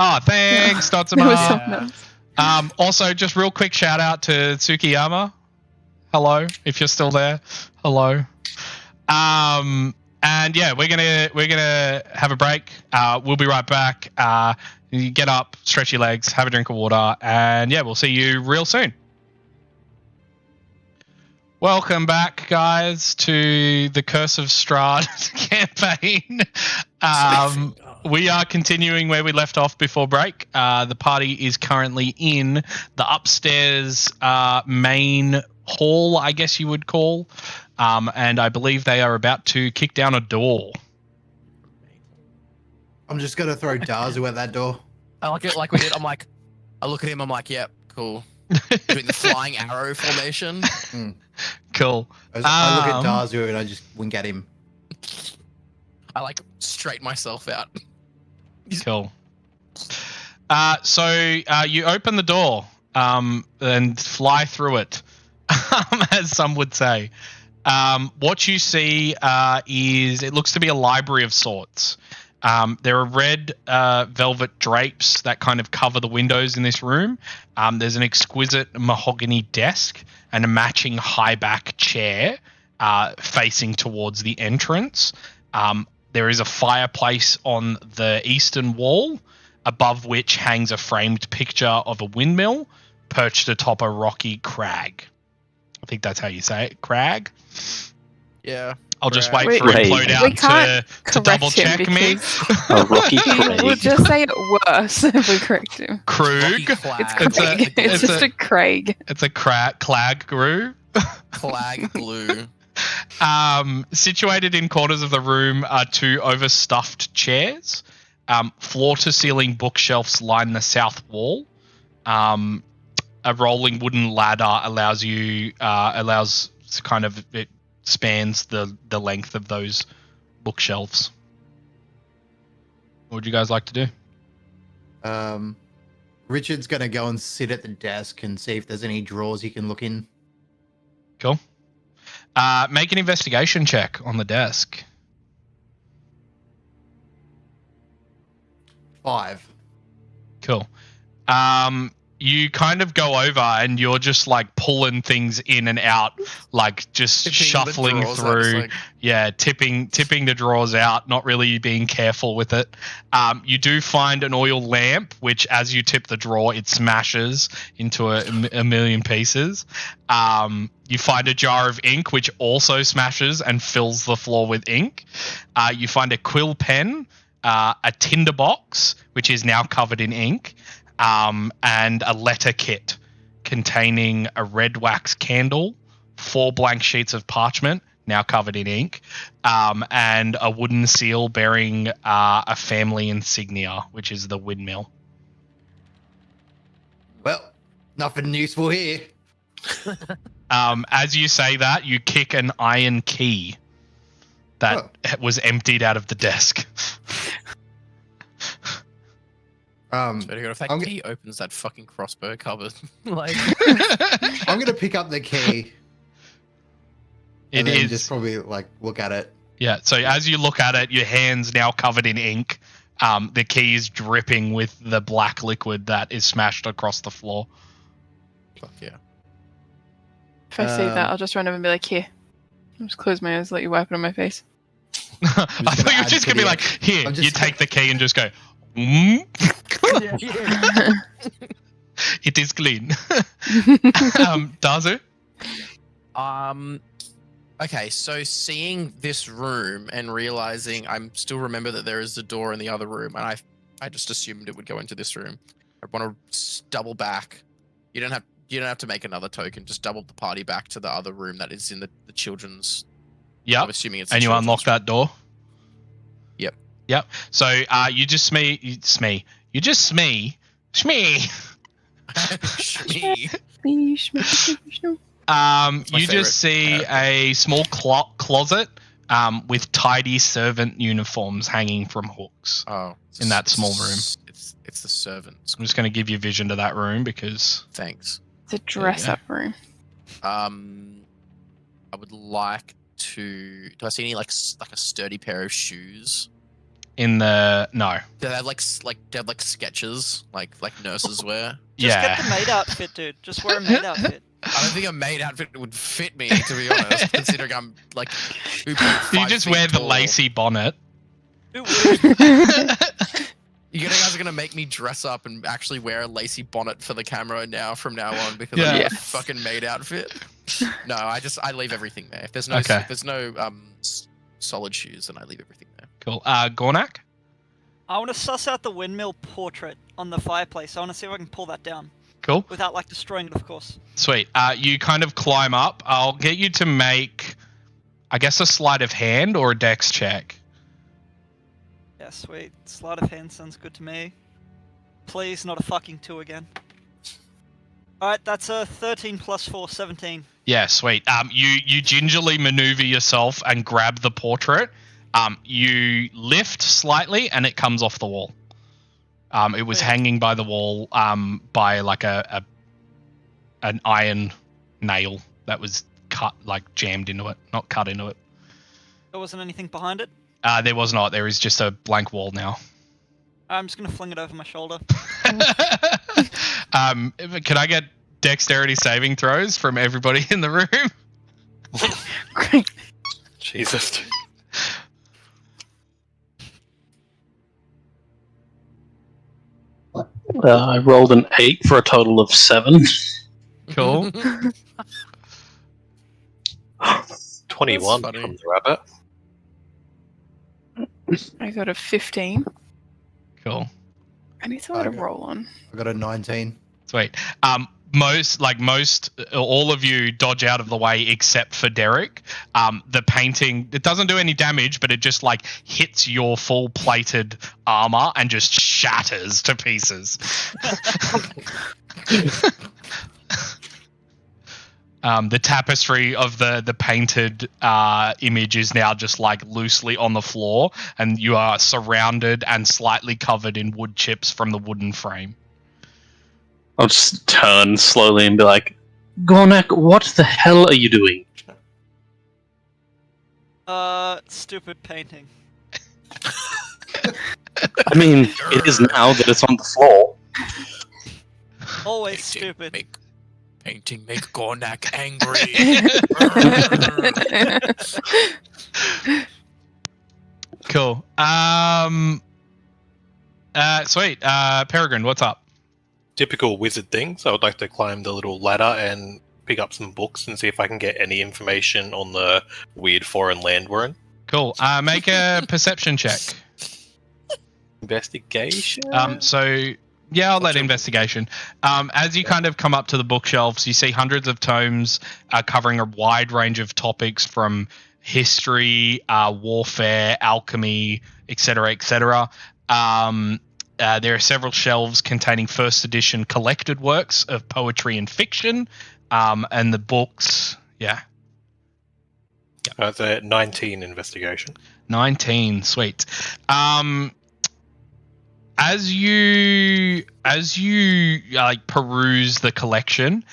Oh, thanks, It was Dotsuma. something else. Also, just real quick shout out to Tsukiyama. Hello, if you're still there. Hello. And yeah, we're gonna have a break. We'll be right back. You get up, stretch your legs, have a drink of water, and yeah, we'll see you real soon. Welcome back, guys, to the Curse of Strahd campaign. We are continuing where we left off before break. The party is currently in the upstairs main hall, I guess you would call. And I believe they are about to kick down a door. I'm just gonna throw Dazu at that door. I like it like we did. I look at him. I'm like, yep, cool. Doing the flying arrow formation. Cool. I look at Dazu and I just wink at him. I like straighten myself out. Cool. So you open the door and fly through it, as some would say. What you see is it looks to be a library of sorts. There are red velvet drapes that kind of cover the windows in this room. There's an exquisite mahogany desk and a matching high back chair facing towards the entrance. There is a fireplace on the eastern wall, above which hangs a framed picture of a windmill perched atop a rocky crag. I think that's how you say it, crag. Yeah. I'll just Crag. wait for Wait. Implode We out can't to double check correct him me. because A rocky We'll Craig. just say it worse if we correct him. Krug. Rocky It's Clag. Craig. It's just a Craig. It's a clag grew. Clag glue. Situated in corners of the room are two overstuffed chairs. Floor-to-ceiling bookshelves line the south wall. A rolling wooden ladder allows kind of it spans the length of those bookshelves. What would you guys like to do? Richard's gonna go and sit at the desk and see if there's any drawers he can look in. Cool. Make an investigation check on the desk. 5. Cool. you kind of go over and you're just like pulling things in and out, like just Tipping the shuffling drawers out, just through. like- Yeah, tipping the drawers out, not really being careful with it. You do find an oil lamp, which as you tip the drawer, it smashes into a million pieces. You find a jar of ink, which also smashes and fills the floor with ink. You find a quill pen, a tinder box, which is now covered in ink, and a letter kit containing a red wax candle, 4 blank sheets of parchment, now covered in ink, and a wooden seal bearing a family insignia, which is the windmill. Well, nothing useful here. As you say that, you kick an iron key that was emptied out of the desk. Um, So if that I'm key opens that fucking crossbow cupboard, like I'm gonna pick up the key. It and then is just probably like look at it. Yeah, so as you look at it, your hand's now covered in ink. The key is dripping with the black liquid that is smashed across the floor. fuck yeah. If I see that, Um, I'll just run over and be like, here. I'll just close my eyes, let you wipe it on my face. I thought you were add just to going to be the- like, here, I'm you just- take the key and just go, it is clean. Dazu? Okay, so seeing this room and realizing I'm still remember that there is a door in the other room, and I just assumed it would go into this room. I want to double back. You don't have to make another token. Just double the party back to the other room that is in the children's. I'm Yep. assuming it's. And the you children's unlock that door? Yep. Yep. So you just smee. Shmee. You favorite just see a small closet with tidy servant uniforms hanging from hooks. Oh, In that small room. It's the servants. I'm just going to give you vision to that room because Thanks. It's a dress-up room. I would like to. Do I see any like a sturdy pair of shoes? no. Do they have like sketches like nurses wear? Just Yeah. get the maid outfit, dude. Just wear a maid outfit. I don't think a maid outfit would fit me, to be honest, considering I'm like. 2.5 You just feet wear the tall. lacy bonnet. Who would? You guys are gonna make me dress up and actually wear a lacy bonnet for the camera from now on because Yeah. I Yes. a fucking maid outfit. No, I leave everything there. If there's no Okay. solid shoes, then I leave everything there. Cool. Gornak? I want to suss out the windmill portrait on the fireplace. I want to see if I can pull that down Cool. without like destroying it, of course. Sweet. You kind of climb up. I'll get you to make, I guess, a sleight of hand or a dex check. Yeah, sweet. Sleight of hand sounds good to me. Please, not a fucking 2 again. Alright, that's a 13 plus 4, 17. Yeah, sweet. You gingerly maneuver yourself and grab the portrait. You lift slightly and it comes off the wall. It was Sweet. hanging by the wall by like an iron nail that was cut, like jammed into it, not cut into it. There wasn't anything behind it. There was not. There is just a blank wall now. I'm just gonna fling it over my shoulder. Can I get dexterity saving throws from everybody in the room? Great. Jesus. I rolled an 8 for a total of 7. Cool. 21 That's funny. from the rabbit. I got a 15. Cool. I need someone to Okay. roll on. I got a 19. Sweet. All of you dodge out of the way except for Derek. The painting, it doesn't do any damage, but it just like hits your full plated armor and just shatters to pieces. The tapestry of the painted image is now just like loosely on the floor, and you are surrounded and slightly covered in wood chips from the wooden frame. I'll just turn slowly and be like, Gornak, what the hell are you doing? Stupid painting. I mean, it is now that it's on the floor. Always stupid. Painting make Gornak angry. Cool. Sweet. Peregrine, what's up? Typical wizard things. I would like to climb the little ladder and pick up some books and see if I can get any information on the weird foreign land we're in. Cool. Make a perception check. Investigation. Yeah, I'll let investigation. As you kind of come up to the bookshelves, you see hundreds of tomes covering a wide range of topics from history, warfare, alchemy, etc., etc. There are several shelves containing first edition collected works of poetry and fiction, and the books. Yeah. That's a 19 investigation. 19, sweet. As you like peruse the collection,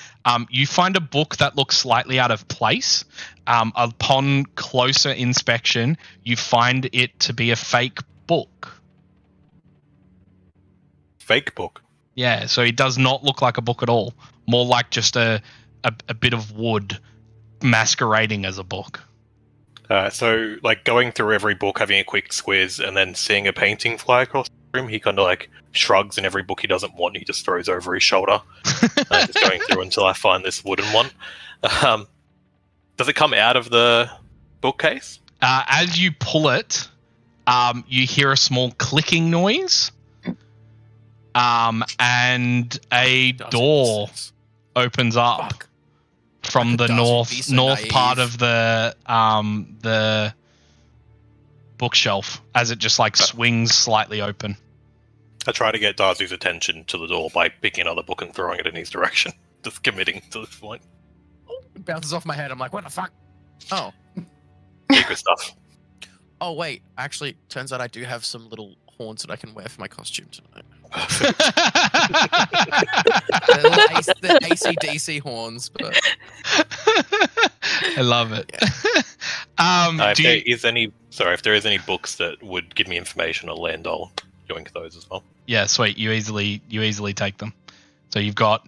you find a book that looks slightly out of place. Upon closer inspection, you find it to be a fake book. Fake book. Yeah, so it does not look like a book at all. More like just a bit of wood masquerading as a book. So, like, going through every book, having a quick squiz, and then seeing a painting fly across the room, he kind of, like, shrugs, and every book he doesn't want, he just throws over his shoulder. Just going through until I find this wooden one. Does it come out of the bookcase? As you pull it, you hear a small clicking noise, and a door opens up. Fuck. From the north naive. part of the bookshelf, as it just like swings slightly open. I try to get Darzu's attention to the door by picking another book and throwing it in his direction. Just committing to this point. It bounces off my head. I'm like, what the fuck? Oh. Secret stuff. Oh, wait. Actually, turns out I do have some little horns that I can wear for my costume tonight. The AC/DC horns, but I love it. Yeah. If there is any books that would give me information on land, I'll yoink those as well. Yeah, sweet. You easily take them. So you've got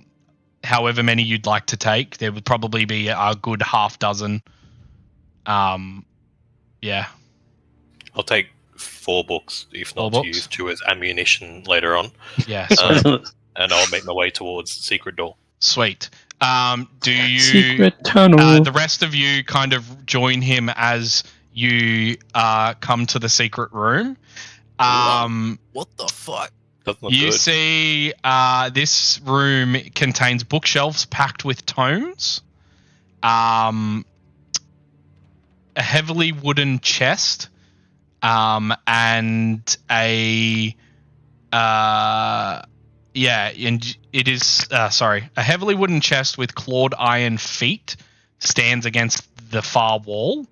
however many you'd like to take. There would probably be a good half dozen. Yeah. I'll take 4 books, if not to use 2 as ammunition later on. Yeah, and I'll make my way towards the secret door. Sweet. Do you? Secret tunnel. The rest of you kind of join him as you come to the secret room. what the fuck? Doesn't look You good. see, this room contains bookshelves packed with tomes. A heavily wooden chest. And a heavily wooden chest with clawed iron feet stands against the far wall.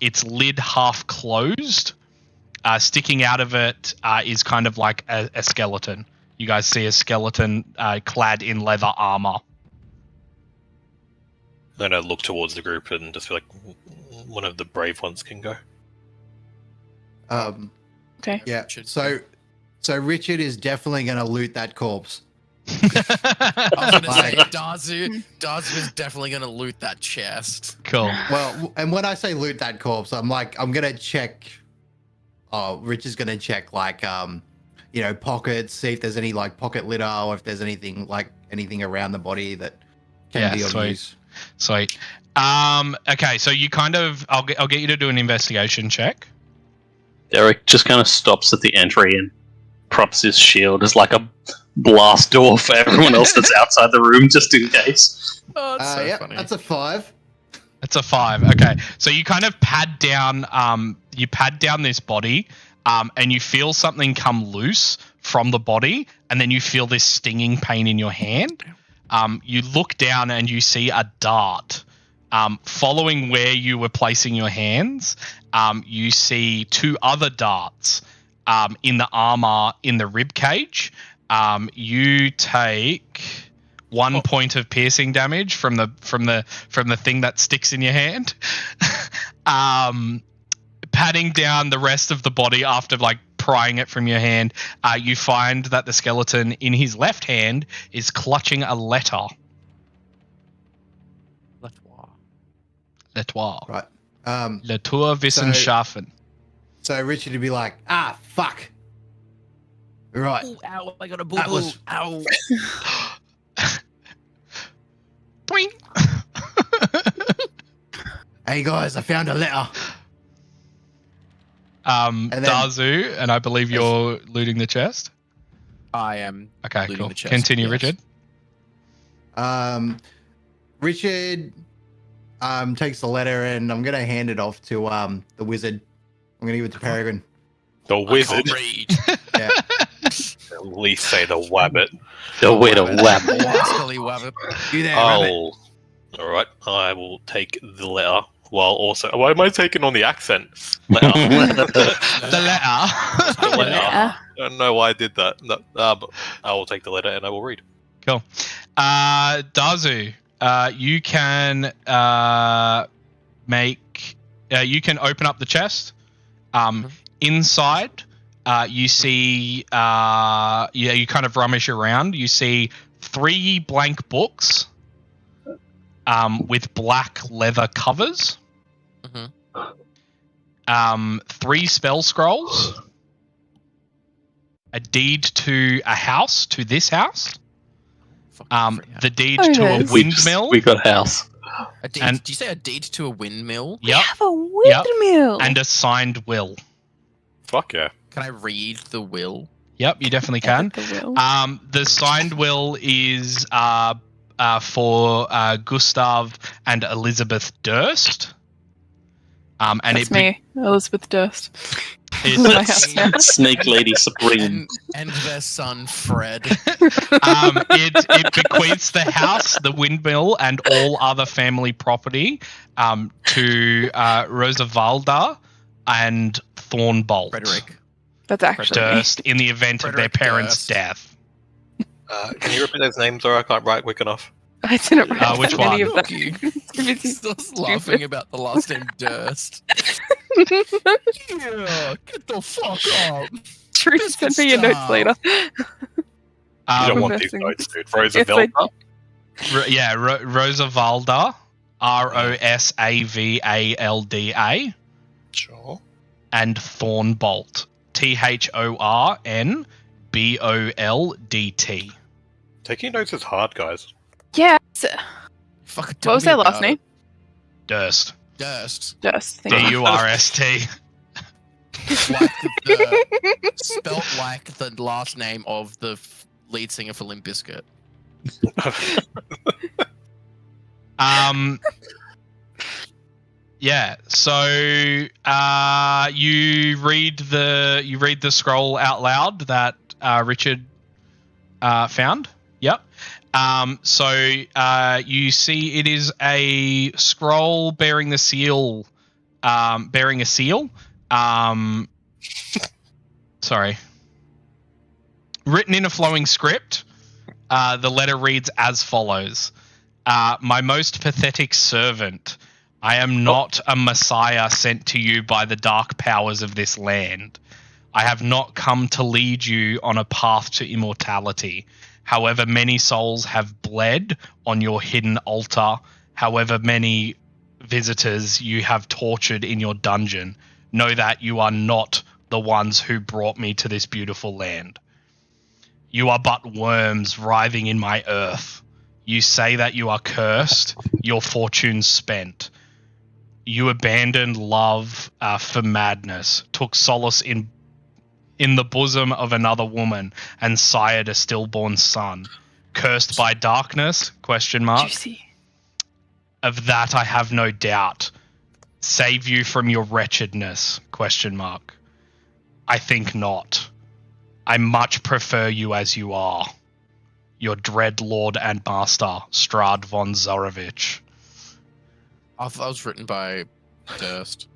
Its lid half closed. Sticking out of it is kind of like a skeleton. You guys see a skeleton clad in leather armor. Then I look towards the group and just feel like one of the brave ones can go. Okay. Yeah. So Richard is definitely going to loot that corpse. I was gonna say Like- Darzu is definitely gonna loot that chest. Cool. Well, and when I say loot that corpse, I'm gonna check. Oh, Richard's gonna check pockets, see if there's any like pocket litter or if there's anything around the body that can be of sweet. use. Sweet. Okay, so you kind of, I'll get you to do an investigation check. Derek just kind of stops at the entry and props his shield as like a blast door for everyone else that's outside the room, just in case. Oh, that's so Yeah, funny. that's a 5. It's a 5. Okay, so you kind of pad down this body, and you feel something come loose from the body, and then you feel this stinging pain in your hand. You look down and you see a dart. Following where you were placing your hands, you see 2 other darts in the armor in the rib cage. You take 1 point of piercing damage from the thing that sticks in your hand. Patting down the rest of the body after like prying it from your hand, you find that the skeleton in his left hand is clutching a letter. Lettre. Right. Lettre Wissenschaffen. So Richard would be like, fuck. Right. Ooh, ow, I got a boo That boo. was- Ow. Boing. Hey guys, I found a letter. then- Dazu, and I believe you're looting the chest. I am. Okay, Looting cool. the chest, Continue, yes. Richard. Richard takes the letter and I'm gonna hand it off to the wizard. I'm gonna give it to Peregrine. The I wizard. can't read. Yeah. At least say the wabbit. The way to whap. Rascally wabbit. You there, rabbit. All right. I will take the letter. While also, why am I taking on the accents? Letter. The letter. The letter. Yeah. I don't know why I did that. No, but I will take the letter and I will read. Cool. Dazu, you can you can open up the chest. Inside, you see, you kind of rummage around. You see 3 blank books with black leather covers. 3 spell scrolls. A deed to a house, to this house. The deed Oh, to a yes. windmill. We got house. A deed, And- did you say a deed to a windmill? Yep. Have a windmill. And a signed will. Fuck yeah. Can I read the will? Yep, you definitely can. The will. The signed will is for Gustav and Elizabeth Durst. And That's me, Elizabeth Durst. Is My house now. Snake Lady Supreme. And their son Fred. it bequeaths the house, the windmill, and all other family property to Rosavalda and Thornbolt Frederick. That's actually me. Durst in the event of their Frederick parents' Durst. death. Can you repeat those names or I can't write quick enough? I didn't write Which any one? of that. You It's just laughing about the last name Durst. Yeah, get the fuck up. True, send me your notes later. You don't want these Investing. notes, dude. Yes, I Roosevelt. Rosavalda, Rosavalda, Sure. and Thornbolt, Thornboldt. Taking notes is hard, guys. Yes. Fuck, What was their last name? Durst. Durst. Durst. Thank you. Durst. Like the spelt like the last name of the lead singer for Limp Bizkit. Yeah. So you read the scroll out loud that Richard found. Yep. So you see it is a scroll bearing the seal, bearing a seal. Sorry. Written in a flowing script, the letter reads as follows. My most pathetic servant, I am not a messiah sent to you by the dark powers of this land. I have not come to lead you on a path to immortality. However many souls have bled on your hidden altar, however many visitors you have tortured in your dungeon, know that you are not the ones who brought me to this beautiful land. You are but worms writhing in my earth. You say that you are cursed, your fortunes spent. You abandoned love for madness, took solace in the bosom of another woman, and sired a stillborn son. Cursed by darkness? ? Juicy. Of that I have no doubt. Save you from your wretchedness? ? I think not. I much prefer you as you are. Your dread lord and master, Strahd von Zorevich. I thought that was written by Durst.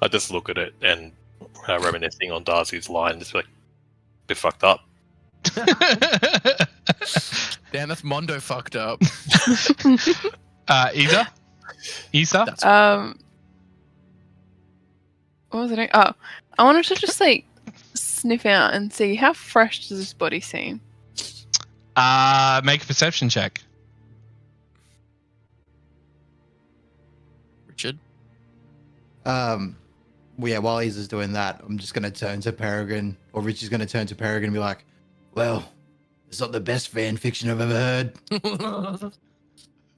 I just look at it and reminiscing on Darcy's line, just like, bit fucked up. Damn, that's Mondo fucked up. Isa? That's What was it? Oh, I wanted to just like sniff out and see how fresh does this body seem. Make a perception check. Richard. Well, yeah, while he's doing that, I'm just gonna turn to Peregrine, or Richard's gonna turn to Peregrine and be like, "Well, it's not the best fan fiction I've ever heard." Could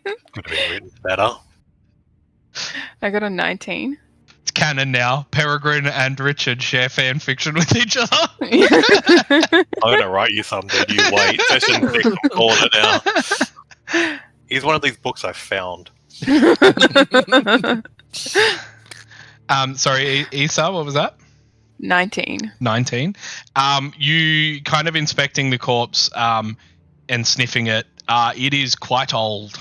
have been written better. I got a 19. It's canon now. Peregrine and Richard share fan fiction with each other. I'm gonna write you some, dude. You wait. Session 6 will call it now. Here's one of these books I found. Sorry, Isa, what was that? 19. 19. You kind of inspecting the corpse and sniffing it. It is quite old.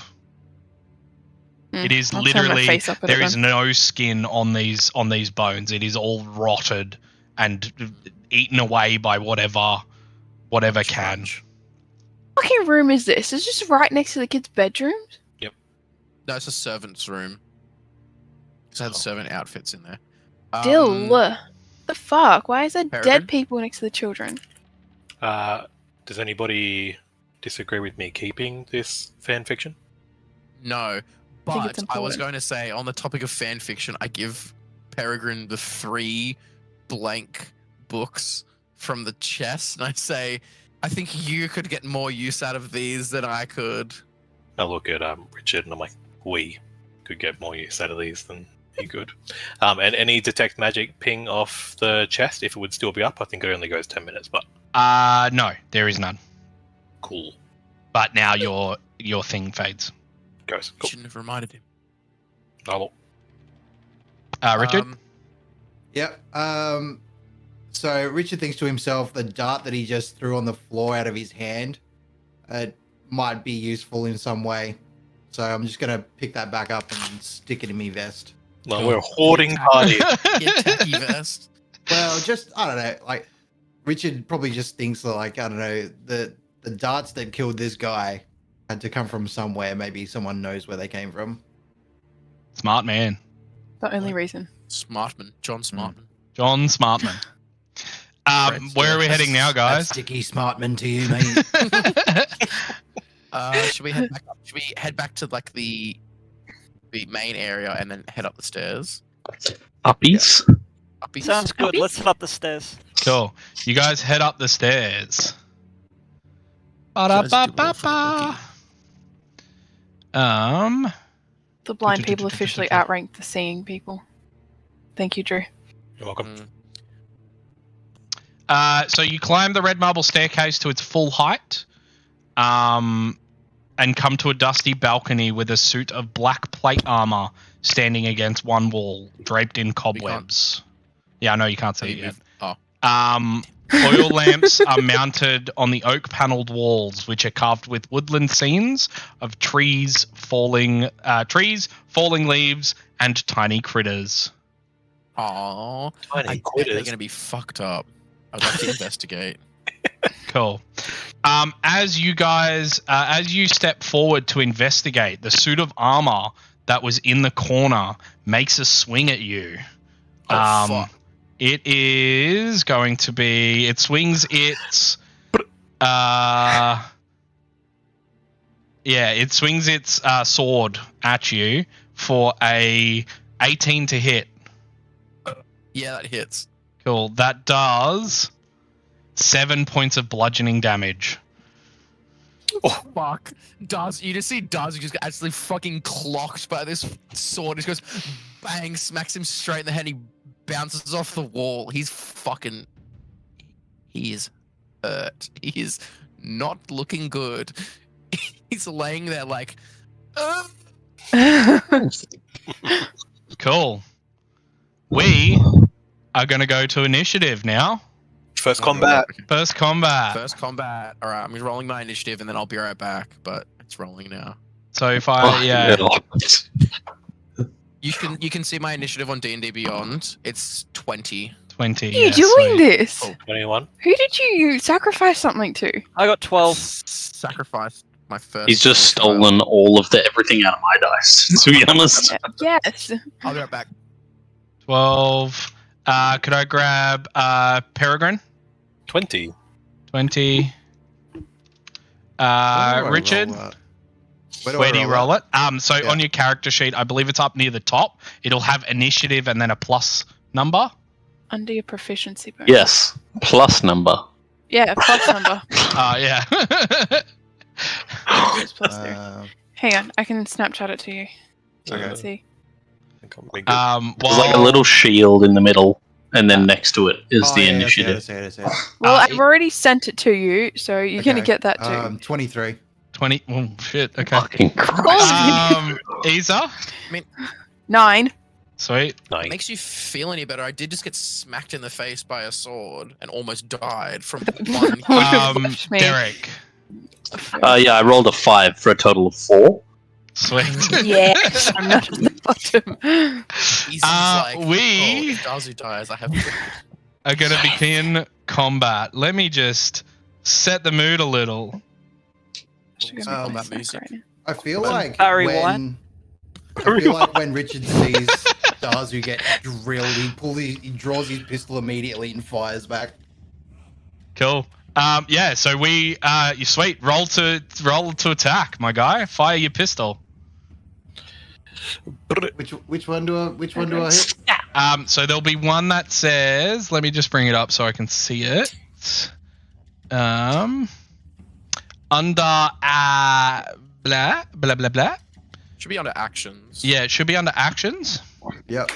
It is I'll turn my literally face up at there it is then. no skin on these bones. It is all rotted and eaten away by whatever can. Sponge. What fucking room is this? It's just right next to the kids' bedrooms? No, it's a servant's room. Because I had servant outfits in there. Still. The fuck? Why is there Peregrine? dead people next to the children? Does anybody disagree with me keeping this fan fiction? No, think it's but I was important. going to say, on the topic of fan fiction, I give Peregrine the 3 blank books from the chest, and I say, I think you could get more use out of these than I could. I look at Richard and I'm like, we could get more use out of these than he could. And any detect magic ping off the chest, if it would still be up, I think it only goes 10 minutes, but No, there is none. cool. But now your thing fades. Goes. You Cool. shouldn't have reminded him. Normal. Richard? Yep. So Richard thinks to himself, the dart that he just threw on the floor out of his hand, might be useful in some way. So I'm just gonna pick that back up and stick it in my vest. No, we're a hoarding party. Your tacky vest. Well, just I don't know. Like Richard probably just thinks that, like, I don't know, the darts that killed this guy had to come from somewhere. Maybe someone knows where they came from. Smart man. The only reason. Smartman. John Smartman. John Smartman. Where are we heading now, That's guys? sticky Smartman to you, mate. Should we head back up? Should we head back to like the main area and then head up the stairs? Uppies? Uppies? Sounds good. Let's head up the stairs. Cool. You guys head up the stairs. Guys do well for the Ba-da-ba-ba-ba. The blind people officially outranked the seeing people. Thank you, Drew. You're welcome. So you climb the red marble staircase to its full height, and come to a dusty balcony with a suit of black plate armor standing against one wall, draped in cobwebs. Yeah, I know you can't see it yet. Oh. Oil lamps are mounted on the oak-paneled walls, which are carved with woodland scenes of trees, falling leaves, and tiny critters. Aww. Tiny I bet quitters. they're going to be fucked up. I'd like to investigate. Cool. As you step forward to investigate, the suit of armor that was in the corner makes a swing at you. Oh, fuck. It is going to be. It swings its. It swings its sword at you for a 18 to hit. Yeah, that hits. Cool. That does 7 points of bludgeoning damage. Oh, fuck. You just see Daz just actually fucking clocked by this sword. He just goes, bang, smacks him straight in the head. He bounces off the wall. He is hurt. He is not looking good. He's laying there like, Cool. We are going to go to initiative now. First combat. First combat. First combat. All right, I'm rolling my initiative and then I'll be right back. But it's rolling now. So if I You can see my initiative on D&D Beyond. It's 20. 20. Are you doing this? Oh. 21. Who did you sacrifice something to? I got 12. Sacrificed my first. He's just sword. stolen all of everything out of my dice, to be honest. Yes. I'll be right back. 12. Could I grab Peregrine? 20. 20. Richard, where do you roll it? So Yeah. on your character sheet, I believe it's up near the top. It'll have initiative and then a plus number. Under your proficiency bonus. Yes. Plus number. Yeah, plus number. Yeah. It's plus 3. Hang on, I can Snapchat it to you. So you can see. Well, There's like a little shield in the middle, and then next to it is the initiative. I see it. Well, I've already sent it to you, so you're going to get that too. 23. 20. Oh, shit. Okay. Fucking Christ. Isa? 9. Sweet. It makes you feel any better. I did just get smacked in the face by a sword and almost died from one hit. Derek. Yeah, I rolled a 5 for a total of 4. Sweet. Yes, I'm not at the bottom. He's like, we if Dazu dies, I have are going to begin combat. Let me just set the mood a little. combat music. I feel like Barry when Richard sees Dazu get drilled, he draws his pistol immediately and fires back. Cool. Yeah, so you sweet. Roll to attack, my guy. Fire your pistol. Which one do I hit? So there'll be one that says, let me just bring it up so I can see it. Under blah blah blah blah. Should be under actions. Yeah, it should be under actions. Yep.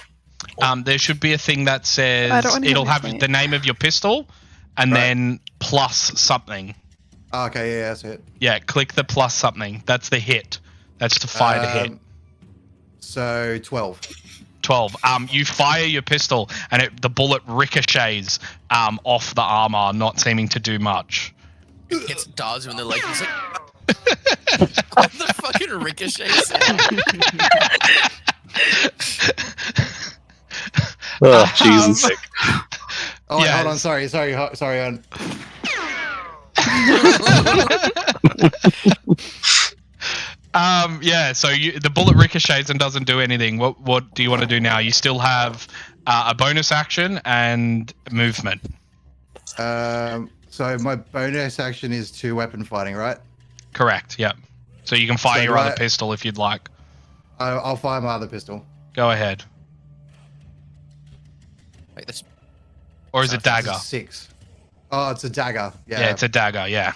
There should be a thing that says it'll have the name of your pistol and then plus something. Okay, yeah, that's it. Yeah, click the plus something. That's the hit. That's to fire the hit. So 12. 12. You fire your pistol and the bullet ricochets off the armor, not seeming to do much. It hits Dazu in the leg. He's like, what the fucking ricochet sound? Oh, Jesus. Oh, wait, Yes. hold on. Sorry. Yeah, so the bullet ricochets and doesn't do anything. What do you want to do now? You still have a bonus action and movement. So my bonus action is 2 weapon fighting, right? Correct, yep. So you can fire So your do other I- pistol if you'd like. I'll fire my other pistol. Go ahead. Wait, that's Or is it dagger? 6. Oh, it's a dagger. Yeah. Yeah, it's a dagger, yeah.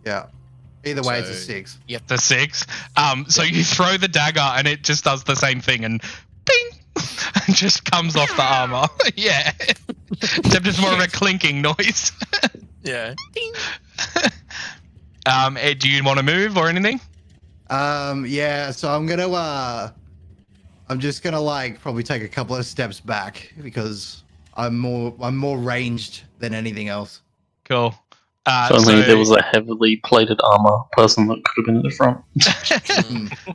Yeah. Either way, it's a So- 6. The 6. So you throw the dagger and it just does the same thing and ping! And just comes off the armor. Yeah. Except it's more of a clinking noise. yeah. Do you want to move or anything? Yeah, so I'm just gonna like probably take a couple of steps back because I'm more ranged than anything else. Cool. If only there was a heavily plated armor person that could have been at the front.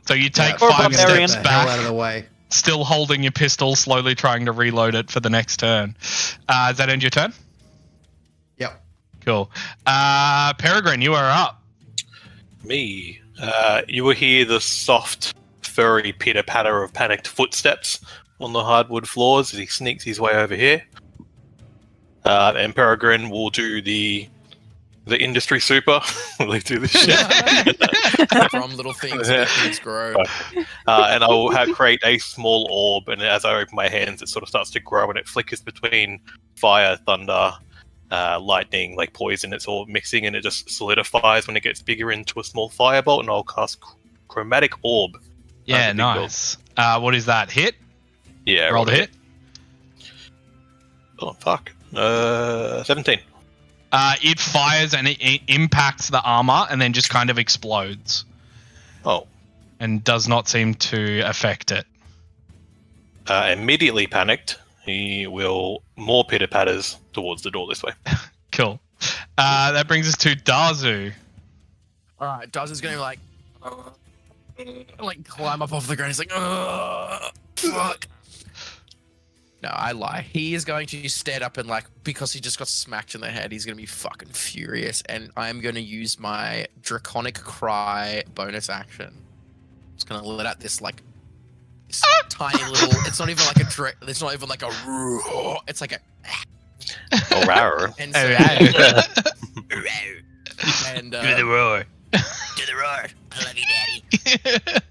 So you take Or 5 barbarian. steps Get the hell back, out of the way. still holding your pistol, slowly trying to reload it for the next turn. Does that end your turn? Yep. Cool. Peregrine, you are up. Me. You will hear the soft, furry pitter-patter of panicked footsteps on the hardwood floors as he sneaks his way over here. And Peregrine will do the industry super. They do this shit. From little things, big things grow. And I will create a small orb, and as I open my hands, it sort of starts to grow, and it flickers between fire, thunder, lightning, like poison. It's all mixing, and it just solidifies when it gets bigger into a small firebolt, and I'll cast chromatic orb. Yeah, Big nice. What is that? Hit? Yeah, Roll the hit. Oh fuck. 17. It fires and it impacts the armor and then just kind of explodes Oh. and does not seem to affect it. Immediately panicked, he will more pitter patters towards the door this way. Cool. That brings us to Dazu. Alright, Dazu's gonna like climb up off the ground. He's like, fuck. No, I lie. He is going to stand up and because he just got smacked in the head, he's going to be fucking furious. And I'm going to use my Draconic Cry bonus action. Just going to let out this tiny little. It's not even like a. It's not even like a. It's like a. Oh, rawr. And so, and Do the roar. do the roar. I love you, Daddy.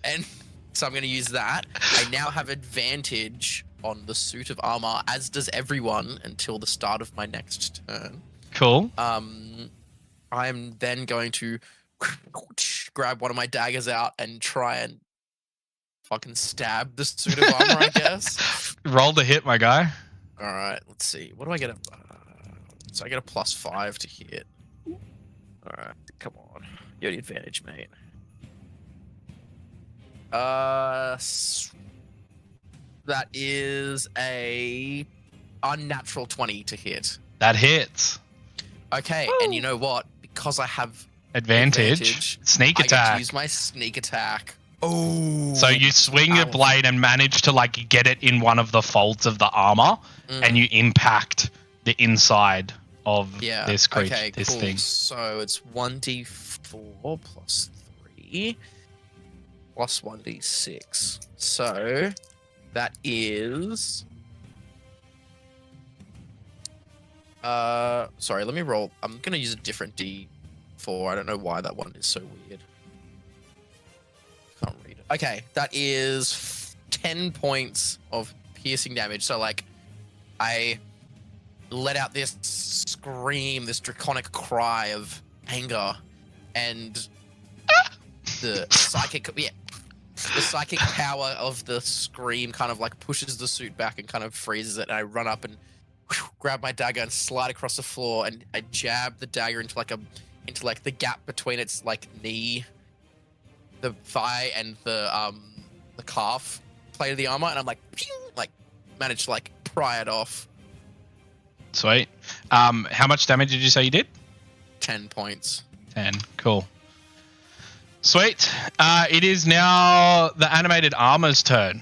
And so I'm going to use that. I now have advantage on the suit of armor, as does everyone, until the start of my next turn. Cool. I'm then going to grab one of my daggers out and try and fucking stab the suit of armor, I guess. Roll the hit, my guy. All right, let's see. What do I get? So I get a +5 to hit. All right, come on. You have the advantage, mate. That is a unnatural 20 to hit. That hits. Okay, and you know what? Because I have Advantage. Sneak I get to attack. use my sneak attack. Oh. So you swing your blade and manage to like get it in one of the folds of the armor, and you impact the inside of this creature, okay, this cool. thing. So it's 1d4 plus 3 plus 1d6. So that is sorry, let me roll. I'm gonna use a different d4. I don't know why that one is so weird. Can't read it. Okay, that is 10 points of piercing damage. So like I let out this scream, this draconic cry of anger, and the psychic power of the scream kind of like pushes the suit back and kind of freezes it. And I run up and grab my dagger and slide across the floor, and I jab the dagger into the gap between its like knee, the thigh, and the calf plate of the armor, and I'm like, pew, like managed to like pry it off. Sweet. How much damage did you say you did? 10 points. 10. Cool. Sweet. It is now the animated armor's turn.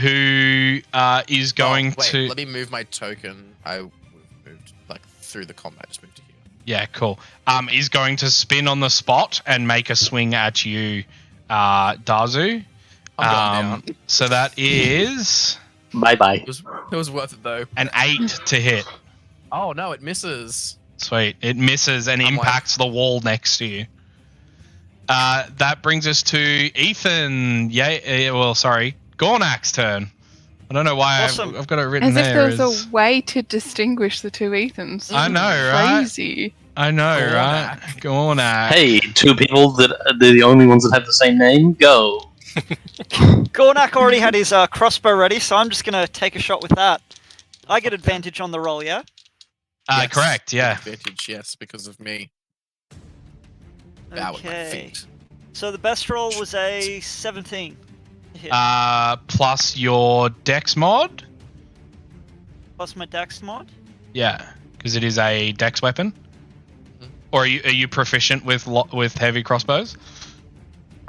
Who is going to... Let me move my token. I moved like through the combat. Just moved to here. Yeah, cool. Is going to spin on the spot and make a swing at you, Dazu. I'm going down. So that is Bye-bye. It was worth it though. an 8 to hit. Oh no, it misses. Sweet. It misses and impacts the wall next to you. That brings us to Ethan. Gornak's turn. I don't know why I've got it written As if there. there was a way to distinguish the two Ethans. I know, right? Crazy. I know, Gornak. right? Gornak. Hey, two people that are the only ones that have the same name. Go. Gornak already had his crossbow ready, so I'm just going to take a shot with that. I get advantage on the roll, yeah? Yes, Correct, yeah. Advantage, yes, because of me. Bow with my Okay. feet. So the best roll was a 17 to hit, Plus your dex mod? plus my dex mod. Yeah, because it is a dex weapon. Or are you proficient with heavy crossbows?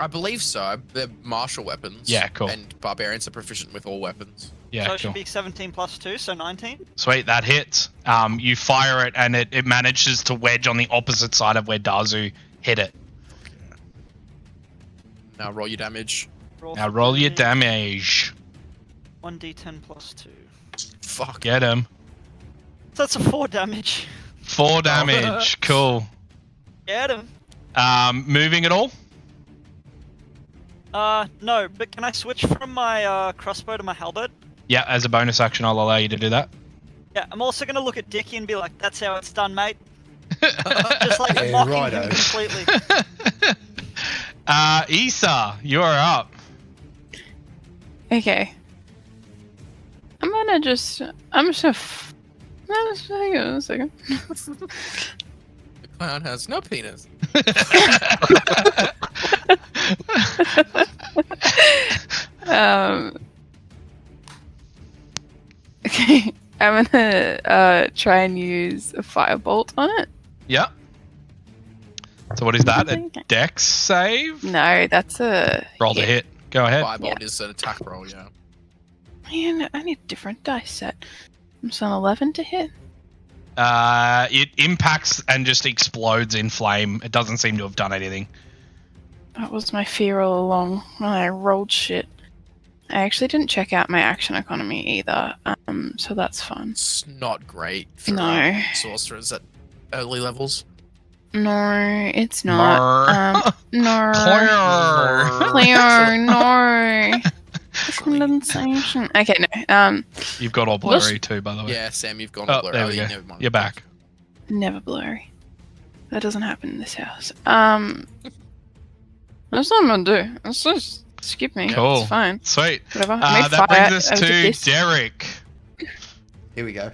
I believe so. They're martial weapons. Yeah, cool. And barbarians are proficient with all weapons. Yeah, So it cool. should be 17 plus 2, so 19. Sweet, that hits. You fire it and it manages to wedge on the opposite side of where Dazu hit it. Now roll your damage. Now roll your damage. 1d10 plus 2. Fuck. Get him. So that's a 4 damage. 4 damage. Cool. Get him. Moving at all? No, but can I switch from my crossbow to my halberd? Yeah, as a bonus action, I'll allow you to do that. Yeah, I'm also gonna look at Dickie and be like, "That's how it's done, mate." Just like Yeah, mocking righto. him completely. Issa, you are up. Okay. I'm just gonna hang on a second. The clown has no penis. Okay, I'm gonna try and use a firebolt on it. Yeah. So what is that? A Okay. dex save? No, that's a Roll the hit. Go ahead. Firebolt is an attack roll, yeah. Man, I need a different dice set. It's an 11 to hit. It impacts and just explodes in flame. It doesn't seem to have done anything. That was my fear all along when I rolled shit. I actually didn't check out my action economy either. So that's fun. It's not great for No. sorcerers at early levels. No, it's not. No. Clear. Cleo, no. Condensation. Okay, no. You've got all blurry too, by the way. Yeah, Sam, you've gone Oh, blurry. there we go. Never mind. You're back. Never blurry. That doesn't happen in this house. That's what I'm gonna do. Let's just skip me. Cool. It's fine. Sweet. Whatever. I may That fire brings us over to this. Derek. Here we go.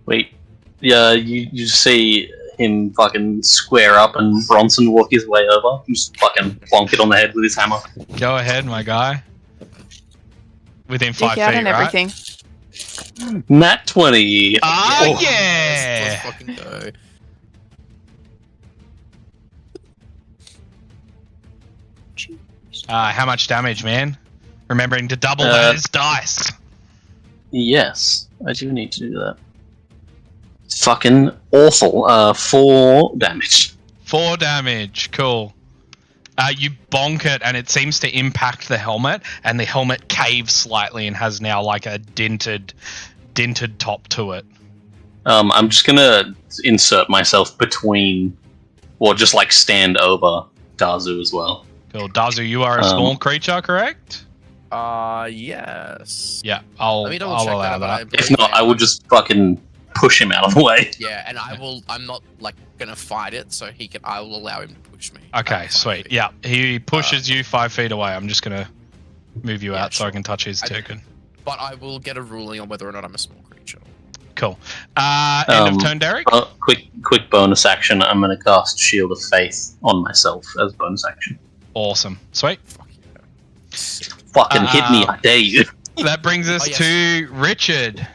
Wait. Yeah, you see him fucking square up and Bronson walk his way over. Just fucking plonk it on the head with his hammer. Go ahead, my guy. Within 5 Dick out feet, and right? everything. Nat 20. Ah, Oh. yeah. Let's fucking go. How much damage, man? Remembering to double those dice. Yes, I do need to do that. It's fucking awful. 4 damage. 4 damage. Cool. You bonk it, and it seems to impact the helmet, and the helmet caves slightly and has now like a dented top to it. I'm just gonna insert myself between, or just like stand over Dazu as well. Cool. Dazu, you are a small creature, correct? Yes. Yeah, Let me double I'll check allow that. that. If not, I would just fucking push him out of the way. Yeah, and I'm not like gonna fight it, so I will allow him to push me. Okay, sweet. Yeah, he pushes you 5 feet away. I'm just gonna move you Yeah, out so I sure. can touch his I- token. But I will get a ruling on whether or not I'm a small creature. Cool. End of turn, Derek. Quick bonus action. I'm gonna cast Shield of Faith on myself as bonus action. Awesome. Sweet. Fuck yeah. Fucking hit me, I dare you. That brings us Oh, yes. to Richard.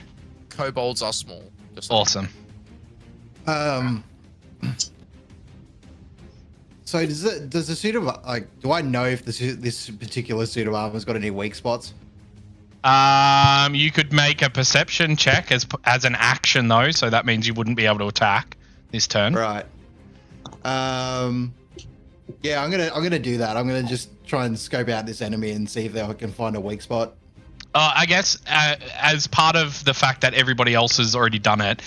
Kobolds are small. Just like- Awesome. So does the suit of like? Do I know if this particular suit of armor's got any weak spots? You could make a perception check as an action though, so that means you wouldn't be able to attack this turn. Right. Yeah, I'm gonna do that. I'm gonna just try and scope out this enemy and see if I can find a weak spot. I guess as part of the fact that everybody else has already done it,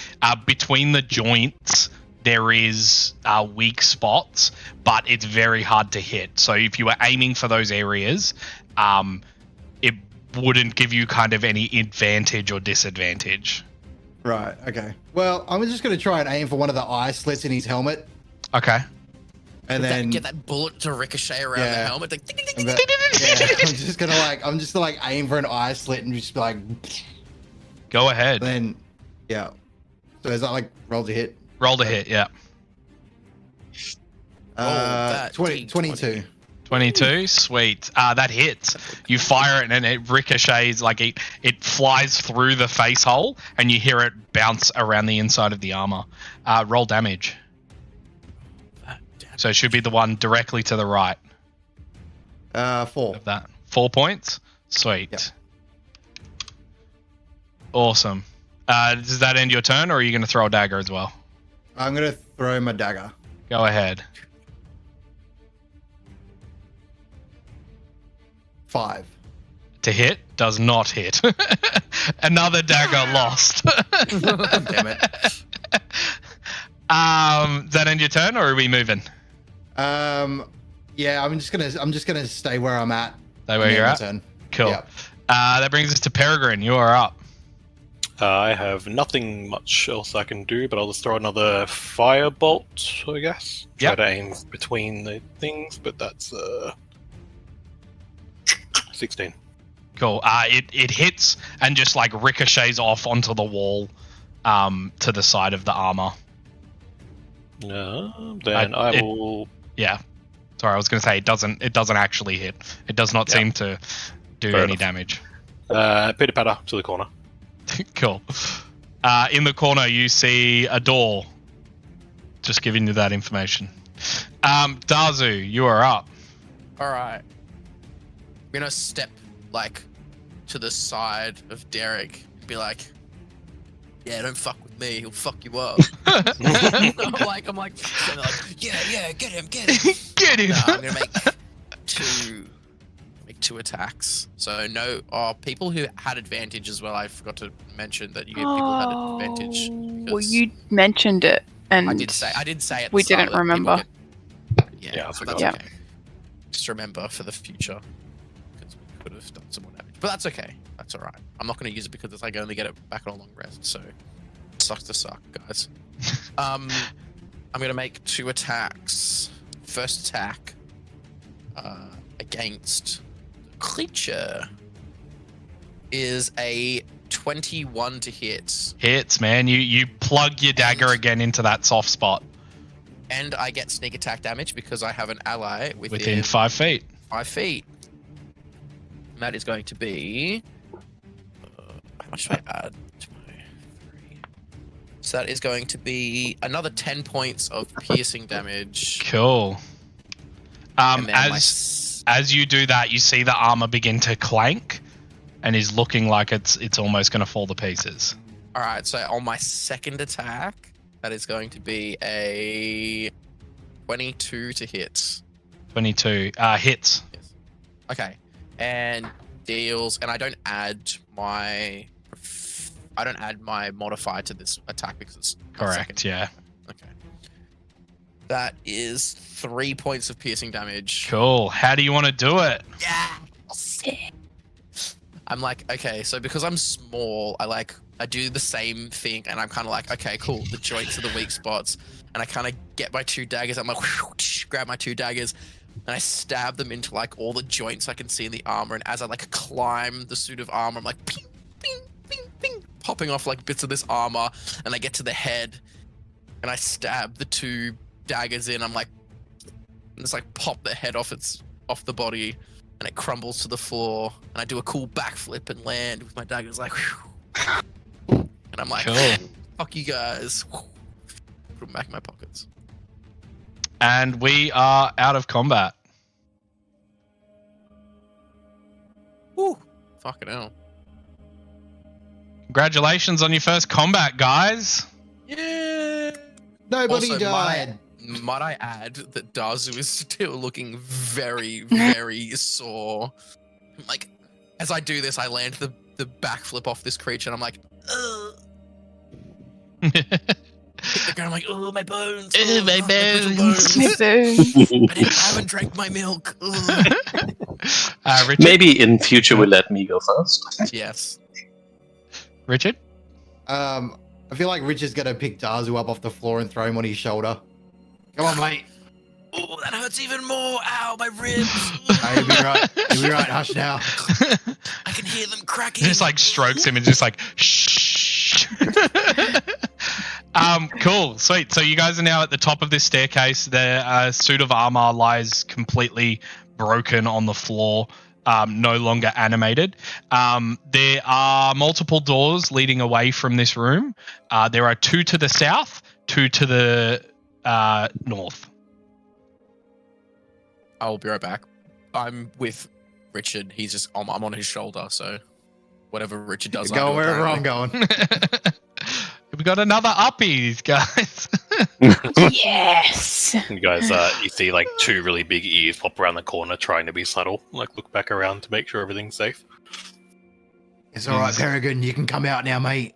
between the joints there is weak spots, but it's very hard to hit. So if you were aiming for those areas, it wouldn't give you kind of any advantage or disadvantage. Right. Okay. Well, I'm just gonna try and aim for one of the eye slits in his helmet, Okay. and then get that bullet to ricochet around the Yeah. helmet. Like, ding, ding, ding, and ding, that- ding, ding, yeah, I'm just gonna aim for an eye slit and just be like, Go ahead. then yeah. So is that like roll to hit? Roll to hit, yeah. that 22. 22, sweet. That hits. You fire it and it ricochets, like it flies through the face hole, and you hear it bounce around the inside of the armor. Roll damage. So it should be the one directly to the right 4. of that. 4 points? Sweet. Yep. Awesome. Does that end your turn, or are you going to throw a dagger as well? I'm gonna throw my dagger. Go ahead. 5. To hit? Does not hit. Another dagger lost. Damn it. Does that end your turn, or are we moving? Yeah, I'm just gonna stay where I'm at. Stay where you're my at? turn. Cool. Yeah. That brings us to Peregrine. You are up. I have nothing much else I can do, but I'll just throw another firebolt, I guess. Try Yep. to aim between the things, but that's 16. Cool. It hits and just like ricochets off onto the wall, to the side of the armor. Then I it- will. Yeah. Sorry, I was going to say it doesn't actually hit. It does not Yeah. seem to do Fair any enough. damage. Pitter patter to the corner. Cool. In the corner, you see a door. Just giving you that information. Dazu, you are up. All right. I'm gonna step like to the side of Derek. Be like, yeah, don't fuck with me. He'll fuck you up. I'm like, yeah, get him. Get him. No, I'm gonna make 2 make 2 attacks. So no, people who had advantage as well. I forgot to mention that you people who had advantage. Well, because you mentioned it, and I did say at we the start didn't that people remember. Yeah, I so forgot. that's Yeah. okay. Just remember for the future, because we could have done some more damage. But that's okay. That's all right. I'm not going to use it because it's like I only get it back on a long rest. So sucks to suck, guys. I'm going to make 2 attacks. First attack against the creature is a 21 to hit, Hits, man. You plug your dagger again into that soft spot and I get sneak attack damage because I have an ally within 5 feet. 5 feet. And that is going to be. How much do I add to my 3? So that is going to be another 10 points of piercing damage. Cool. And then As you do that, you see the armor begin to clank, and is looking like it's almost going to fall to pieces. All right, so on my second attack, that is going to be a 22 to hit. 22 hits. Yes. Okay, and deals, and I don't add my modifier to this attack because it's my Correct. second. Yeah. Okay. That is 3 points of piercing damage. Cool. How do you want to do it? Yeah. I'm like, okay, so because I'm small, I do the same thing, and I'm kind of like, okay, cool. The joints are the weak spots, and I kind of get my 2 daggers. I'm like, grab my 2 daggers, and I stab them into like all the joints I can see in the armor. And as I like climb the suit of armor, I'm like, ping, ping, ping, ping, popping off like bits of this armor, and I get to the head, and I stab the 2 daggers in. I'm like, and just like pop the head off the body, and it crumbles to the floor, and I do a cool backflip and land with my daggers like, and I'm like, Cool. fuck you guys. Put them back in my pockets. And we are out of combat. Woo! Fucking hell. Congratulations on your first combat, guys. Yeah. Nobody Also, died. Might I add that Dazu is still looking very, very sore. Like, as I do this, I land the backflip off this creature, and I'm like, ugh. Hit the ground, I'm like, oh, my bones. Oh, my brittle bones. My bones. I haven't drank my milk. Ugh. Richard? Maybe in future we'll let me go first. Yes. Richard? I feel like Richard's gonna pick Dazu up off the floor and throw him on his shoulder. Come on, mate. Oh, that hurts even more. Ow, my ribs. Hey, you'll be right. You'll be right. Hush now. I can hear them cracking. Just like strokes him and just like shh. Cool, sweet. So you guys are now at the top of this staircase. The suit of armor lies completely broken on the floor, no longer animated. There are multiple doors leading away from this room. There are 2 to the south, 2 to the north. I'll be right back. I'm with Richard. He's just I'm on his shoulder, so whatever Richard does, I Go do, wherever I'm apparently. going. We got another uppies, guys. Yes. You guys, you see like 2 really big ears pop around the corner, trying to be subtle. Like look back around to make sure everything's safe. It's all right, Peregrine. You can come out now, mate.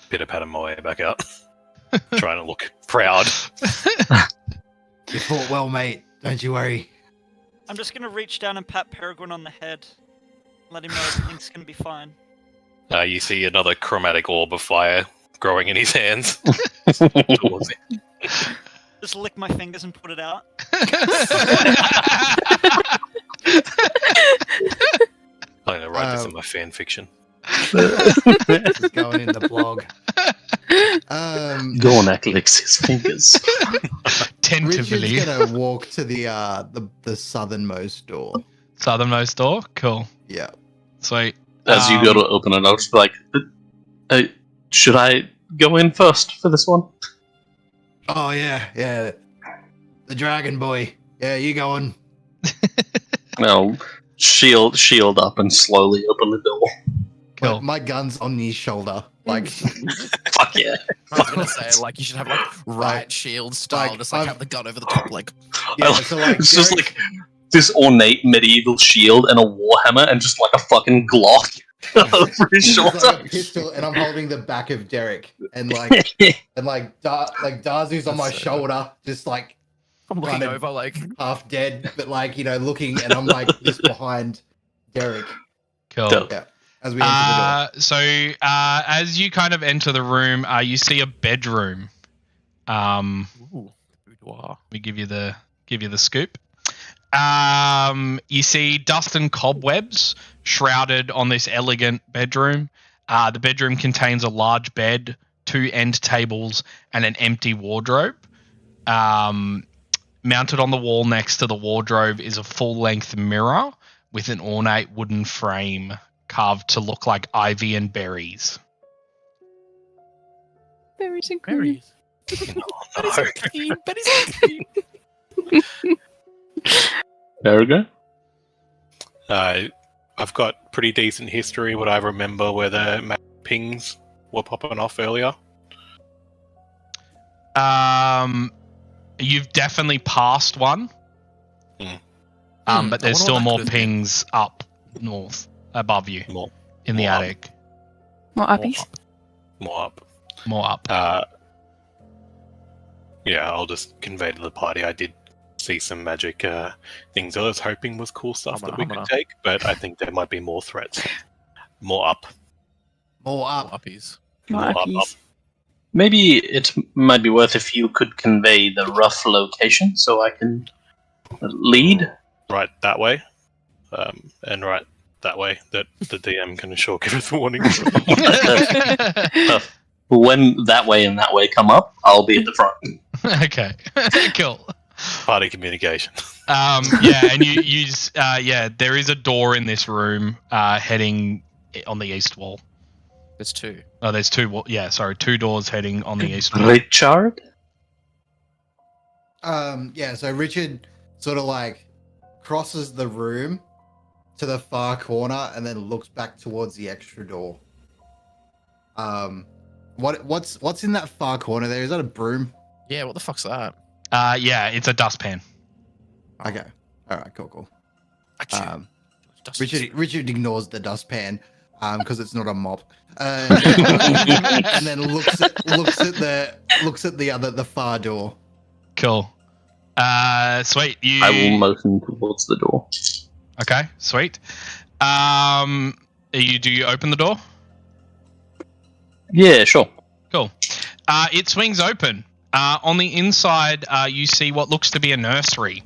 Pitter patter my way back out, trying to look proud. You fought well, mate. Don't you worry. I'm just gonna reach down and pat Peregrine on the head. Let him know everything's gonna be fine. You see another chromatic orb of fire growing in his hands. Towards him. Just lick my fingers and put it out. I'm gonna write this in my fan fiction. It's going in the blog. Gornak licks his fingers. Tentatively. Richard's gonna walk to the southernmost door. Southernmost door? Cool. Yeah. Sweet. As you go to open it, I'll just be like, should I go in first for this one? Oh yeah. The dragon boy. Yeah, you go on. I'll shield up and slowly open the door. Cool. My gun's on his shoulder. Like, Fuck yeah. I was gonna say like you should have like riot shield style, like, just like I've- have the gun over the top, like yeah. So like, It's just Derek- this ornate medieval shield and a warhammer and just like a fucking Glock over his It's shoulder. like a pistol, and I'm holding the back of Derek, and Darzu's on my That's so shoulder, just like I'm looking Kind of- over like half dead, but like looking, and I'm like this behind Derek. Cool. Dope. Yeah, as we enter the door. So as you kind of enter the room, you see a bedroom. ooh, boudoir. Let me give you the scoop. You see dust and cobwebs shrouded on this elegant bedroom. The bedroom contains a large bed, 2 end tables, and an empty wardrobe. Mounted on the wall next to the wardrobe is a full-length mirror with an ornate wooden frame carved to look like ivy and berries. Berries and cream. Berries. Betty's cream. Peregrine? I've got pretty decent history. What I remember where the map pings were popping off earlier. You've definitely passed one. But there's I wonder still what that more could have been. pings up north above you More in the more up. attic. More uppies. More up. More up. Yeah, I'll just convey to the party. I did see some magic things I was hoping was cool stuff that we could take, but I think there might be more threats. More up. More up. Uppies. More More up. uppies. Maybe it might be worth if you could convey the rough location so I can lead. Right that way. And right that way that the DM can sure give us a warning. When that way and that way come up, I'll be at the front. Okay. Cool. Party communication. Yeah, and you use there is a door in this room heading on the east wall. There's 2. Oh, there's 2 2 doors heading on the east wall. Richard? So Richard sort of like crosses the room to the far corner and then looks back towards the extra door. What's in that far corner there? Is that a broom? Yeah, what the fuck's that? Yeah, it's a dustpan. Okay. All right. Cool. Actually, Richard ignores the dustpan because it's not a mop, and then looks at the far door. Cool. Sweet. I will motion towards the door. Okay, sweet. Do you open the door? Yeah, sure. Cool. It swings open. On the inside, you see what looks to be a nursery.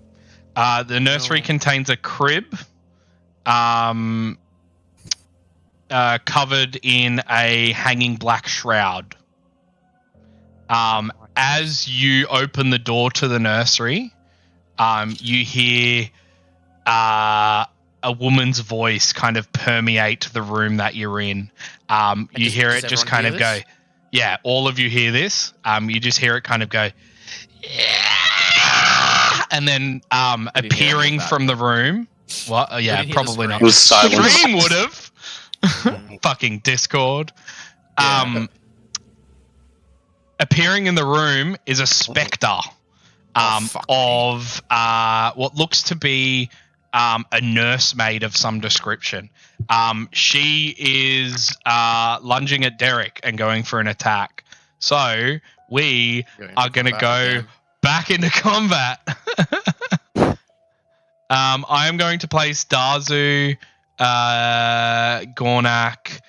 The nursery contains a crib, covered in a hanging black shroud. As you open the door to the nursery, you hear a woman's voice kind of permeate the room that you're in. You hear it just kind of go, yeah, all of you hear this. You just hear it kind of go, yeah, and then appearing from the room. What? Yeah, probably not. It was silent. Dream would have. Fucking Discord. Appearing in the room is a spectre of what looks to be a nursemaid of some description. She is lunging at Derek and going for an attack. So we are going to go back into combat. I am going to place Darzu, Gornak,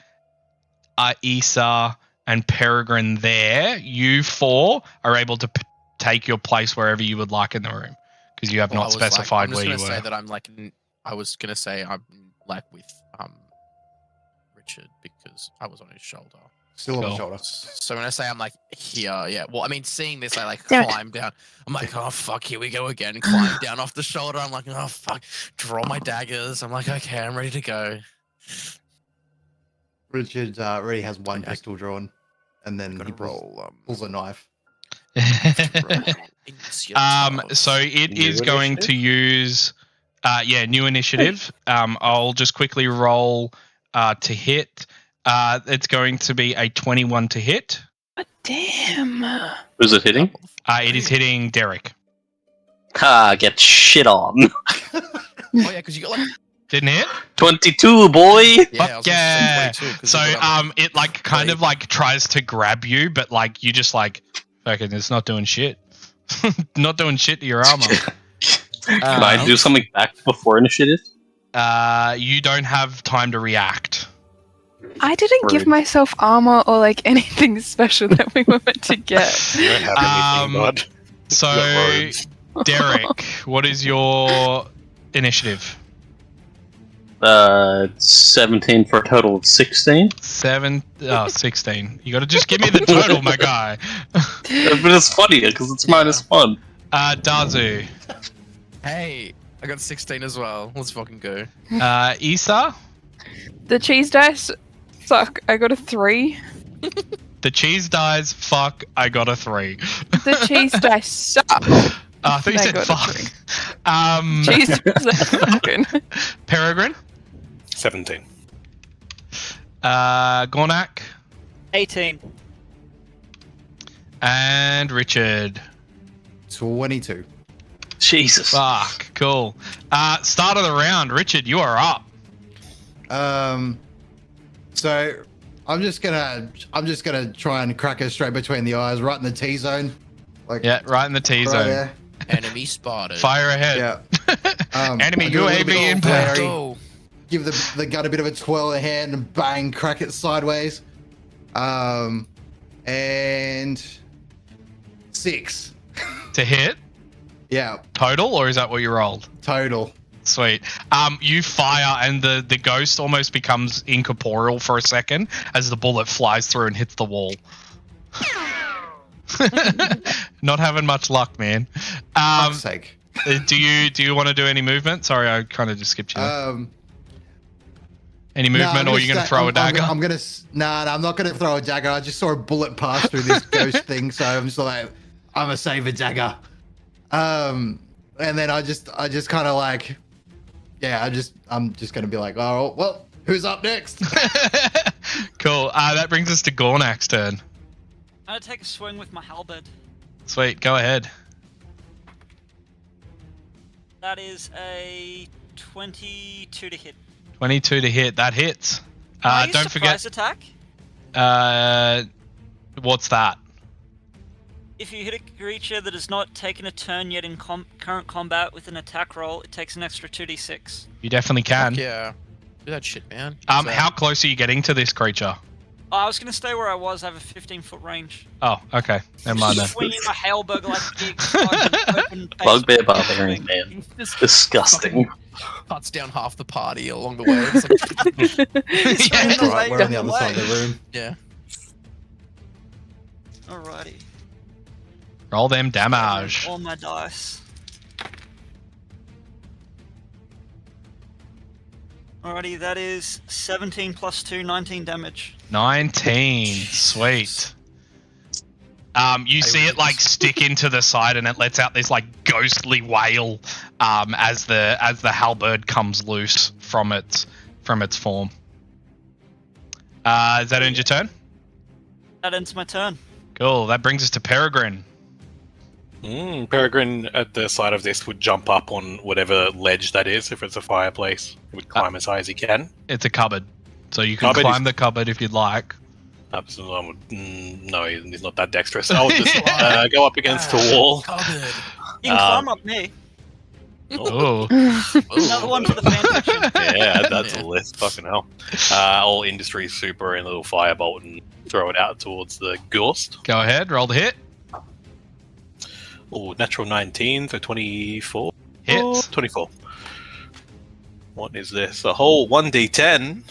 Isa, and Peregrine there. You 4 are able to take your place wherever you would like in the room because you have not specified where you were. I was gonna say I'm like with Richard because I was on his shoulder. Still on the shoulder. So when I say I'm like here, yeah. Well, I mean, seeing this, I like Derek. climb down. I'm like, oh fuck, here we go again. Climb down off the shoulder. I'm like, oh fuck. Draw my daggers. I'm like, okay, I'm ready to go. Richard already has one pistol drawn, and then he roll. pulls a knife. So it is going to use new initiative. I'll just quickly roll to hit. It's going to be a 21 to hit. Oh, damn. Who's it hitting? It is hitting Derek. Get shit on. Oh yeah, because you got like Didn't hit. 22, boy. yeah. I Fuck was gonna say yeah. 22, 'cause So you got it like kind of like tries to grab you, but like you just like fucking it's not doing shit. Not doing shit to your armor. Can I do something back before initiative? You don't have time to react. I didn't give Rude. myself armor or like anything special that we were meant to get. You don't have anything, bud. So You got robes. Derek, what is your initiative? 17 for a total of 16. 16. You gotta just give me the total, my guy. But it's funnier because it's -1. Dazu. Hey, I got 16 as well. Let's fucking go. Issa. The cheese dice suck. I got a 3. The cheese dies. Fuck. I got a 3. The cheese dice suck. I thought you I said got a fuck. 3. Cheese dice are fucking. Peregrine. 17. Gornak. 18. And Richard. 22. Jesus. Fuck. Cool. Start of the round. Richard, you are up. So I'm just gonna try and crack her straight between the eyes, right in the T zone. Like Yeah, right in the T right zone. there. Enemy spotted. Fire ahead. Yeah. Enemy I do a little bit UAV of impact. flary, Go. give the gun a bit of a twirl in the hand and bang, crack it sideways. And 6. To hit. Yeah, Total, or is that what you rolled? total. Sweet. You fire and the ghost almost becomes incorporeal for a second as the bullet flies through and hits the wall. Not having much luck, man. Fuck's sake. Do you want to do any movement? Sorry, I kind of just skipped you. Any movement, or are you going to throw a dagger? I'm not gonna throw a dagger. I just saw a bullet pass through this ghost thing, so I'm just like, I'm gonna save a dagger. And then I just kind of like, yeah, I'm just gonna be like, oh well, who's up next? Cool. That brings us to Gornak's turn. I'm gonna take a swing with my halberd. Sweet, go ahead. That is a 22 to hit. 22 to hit. That hits. Can I use Don't surprise forget. attack? What's that? If you hit a creature that has not taken a turn yet in current combat with an attack roll, it takes an extra 2d6. You definitely can. Fuck yeah. Do that shit, man. How close are you getting to this creature? Oh, I was gonna stay where I was. I have a 15-foot range. Oh, okay. Never mind then. Swinging my halberd like a big open Bugbear barbarian, man. Disgusting. Cuts down half the party along the way. It's like, Yeah. Right, we're on the other side of the room. yeah. Alrighty. Roll them damage. All my dice. Alrighty, that is 17 plus 2, 19 damage. 19. Sweet. You see it like stick into the side, and it lets out this like ghostly wail as the halberd comes loose from its form. Is that end your turn? That ends my turn. Cool. That brings us to Peregrine. Peregrine at the side of this would jump up on whatever ledge that is. If it's a fireplace, he would climb as high as he can. It's a cupboard, so you can Cupboard climb is- the cupboard if you'd like. No, he's not that dexterous. I'll just go up against the wall. Cupboard. You can climb up me. Oh, Another one for the fan fiction. Yeah, that's Yeah. a list. Fucking hell. All industry super and a little firebolt and throw it out towards the ghost. go ahead. Roll the hit. Oh, natural 19, so 24. Hits. 24. What is this? A whole 1d10.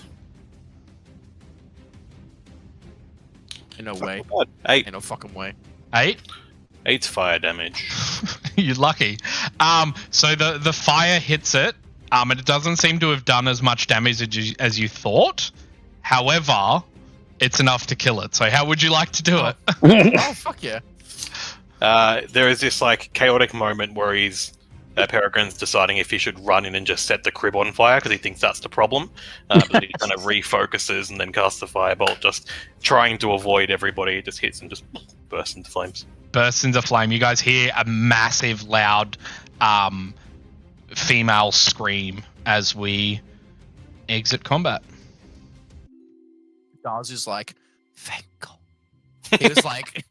In no way. What? 8. In no fucking way. 8. 8's fire damage. You're lucky. So the fire hits it. And it doesn't seem to have done as much damage as you thought. However, it's enough to kill it. So how would you like to do it? Oh, fuck yeah. There is this like chaotic moment where Peregrine's deciding if he should run in and just set the crib on fire because he thinks that's the problem. But he kind of refocuses and then casts the firebolt, just trying to avoid everybody. It just hits and just bursts into flames. Bursts into flame. You guys hear a massive, loud female scream as we exit combat. Daz is like, thank God. He was like,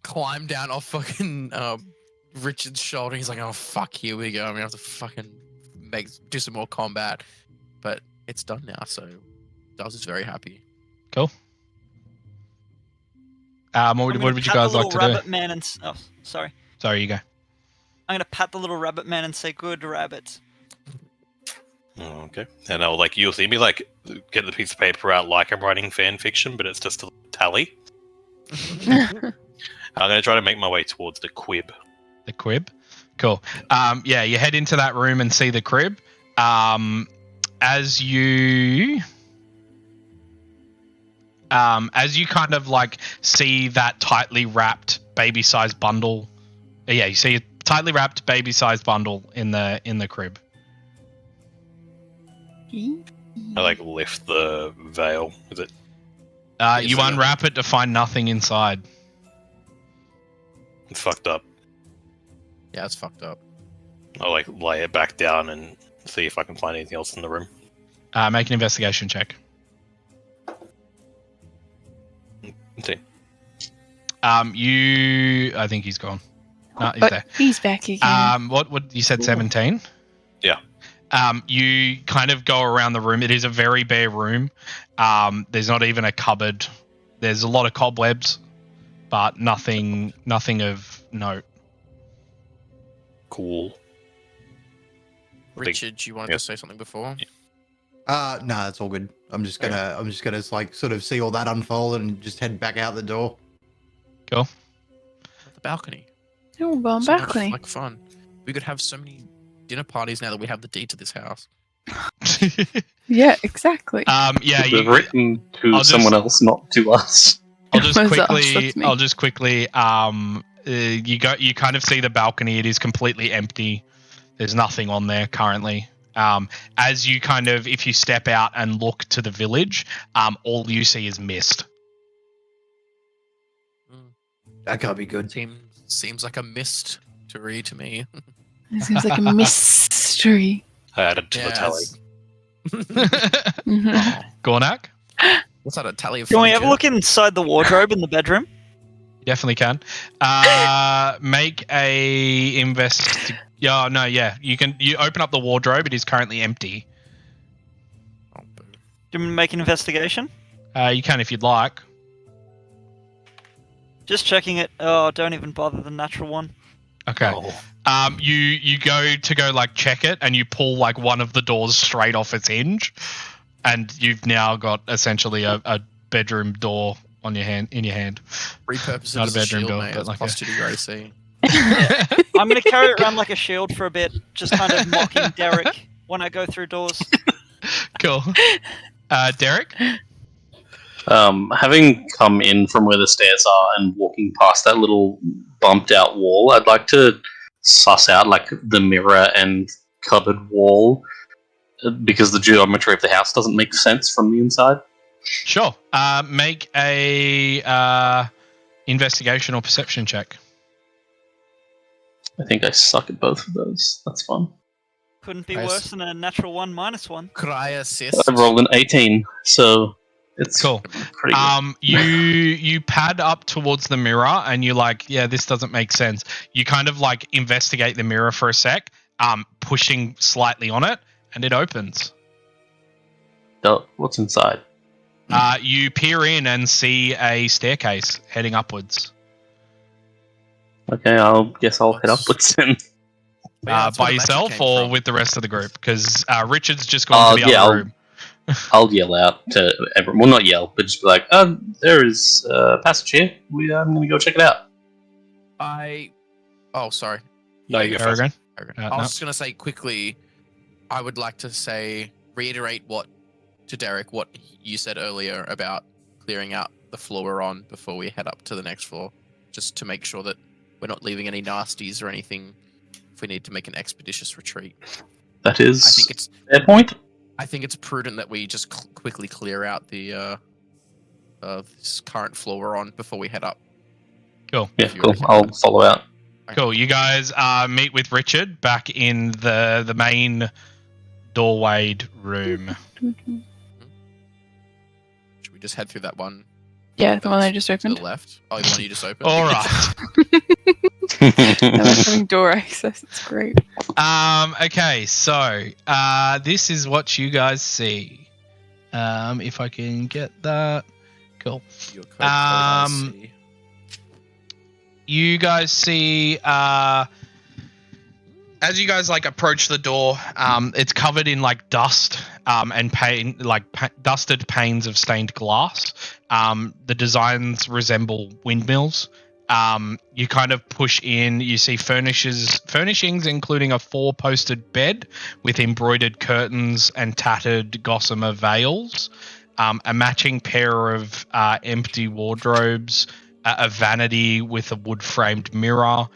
climbed down off fucking Richard's shoulder. He's like, oh fuck, here we go. I'm gonna have to fucking do some more combat. But it's done now, so Daz is very happy. Cool. What I'm would gonna you pat guys the like little to do? rabbit man and oh, sorry. Sorry, you go. I'm gonna pat the little rabbit man and say, "Good rabbit." Okay. And I'll you'll see me get the piece of paper out like I'm writing fan fiction, but it's just a tally. I'm gonna try to make my way towards the quib. The crib. Cool. Yeah, you head into that room and see the crib. As you kind of see that tightly wrapped baby-sized bundle. Yeah, you see a tightly wrapped baby-sized bundle in the crib. I lift the veil. Is it? You unwrap it to find nothing inside. It's fucked up. Yeah, it's fucked up. I'll lay it back down and see if I can find anything else in the room. Make an investigation check. See. I think he's gone. No, he's there. He's back again. What you said? 17. Yeah. You kind of go around the room. It is a very bare room. There's not even a cupboard. There's a lot of cobwebs, but nothing of note. Cool. Richard, you wanted to say something before? No, that's all good. I'm just gonna sort of see all that unfold and just head back out the door. Cool. The balcony. Oh, go on So much, balcony. fun. We could have so many dinner parties now that we have the deed to this house. Yeah, exactly. Yeah, It was written to someone else, not to us. I'll just Was us, quickly. that's me. I'll just quickly. You kind of see the balcony. It is completely empty. There's nothing on there currently. As you kind of, if you step out and look to the village, all you see is mist. That can't be good. Seems like a mist to read to me. It seems like a mystery. I added to the tally. Mhm. Gornak? What's that, a tally of Can we have a furniture? look inside the wardrobe in the bedroom? Definitely can. Make a Yeah, no, yeah. You can. You open up the wardrobe. It is currently empty. Oh, boo. Do you want me to make an investigation? You can if you'd like. Just checking it. Oh, don't even bother the natural one. Okay. Oh. You go check it, and you pull one of the doors straight off its hinge, and you've now got essentially a bedroom door on your hand. Repurpose it Not as a a bedroom shield, door, mate. but It's like plus a- 2 to your AC. I'm going to carry it around like a shield for a bit, just kind of mocking Derek when I go through doors. Cool. Derek? Having come in from where the stairs are and walking past that little bumped out wall, I'd like to suss out the mirror and cupboard wall because the geometry of the house doesn't make sense from the inside. Sure. Make a investigation or perception check. I think I suck at both of those. That's fun. Couldn't be Nice. worse than a natural 1 minus 1. Could I assist? I rolled an 18, so it's Cool. pretty good. You pad up towards the mirror and you're yeah, this doesn't make sense. You kind of investigate the mirror for a sec, pushing slightly on it, and it opens. What's inside? You peer in and see a staircase heading upwards. Okay, guess I'll head upwards then. Yeah, that's where By the magic yourself came or from. with the rest of the group? Because Richard's just gone to the yeah, other room. I'll yell out to everyone. Well, not yell, but just be like, there is a passage here. I'm going to go check it out. Oh, sorry. No, you go first. Peregrine? I no. was just going to say quickly, I would like to reiterate to Derek what you said earlier about clearing out the floor we're on before we head up to the next floor, just to make sure that we're not leaving any nasties or anything if we need to make an expeditious retreat. That is I think it's a fair point. I think it's prudent that we just quickly clear out the this current floor we're on before we head up. Cool. Yeah, If you cool. really I'll can. follow out. Cool. You guys meet with Richard back in the main doorwayed room. Should we just head through that one Yeah, the one I just to opened. the left? Oh, the one you just opened? All right. I like having door access. It's great. Okay, so this is what you guys see. If I can get that. Cool. Your code IC. You guys see as you guys like approach the door, it's covered in like dust and dusted panes of stained glass. The designs resemble windmills. You kind of push in, you see furnishings including a 4-posted bed with embroidered curtains and tattered gossamer veils, a matching pair of empty wardrobes, a vanity with a wood-framed mirror,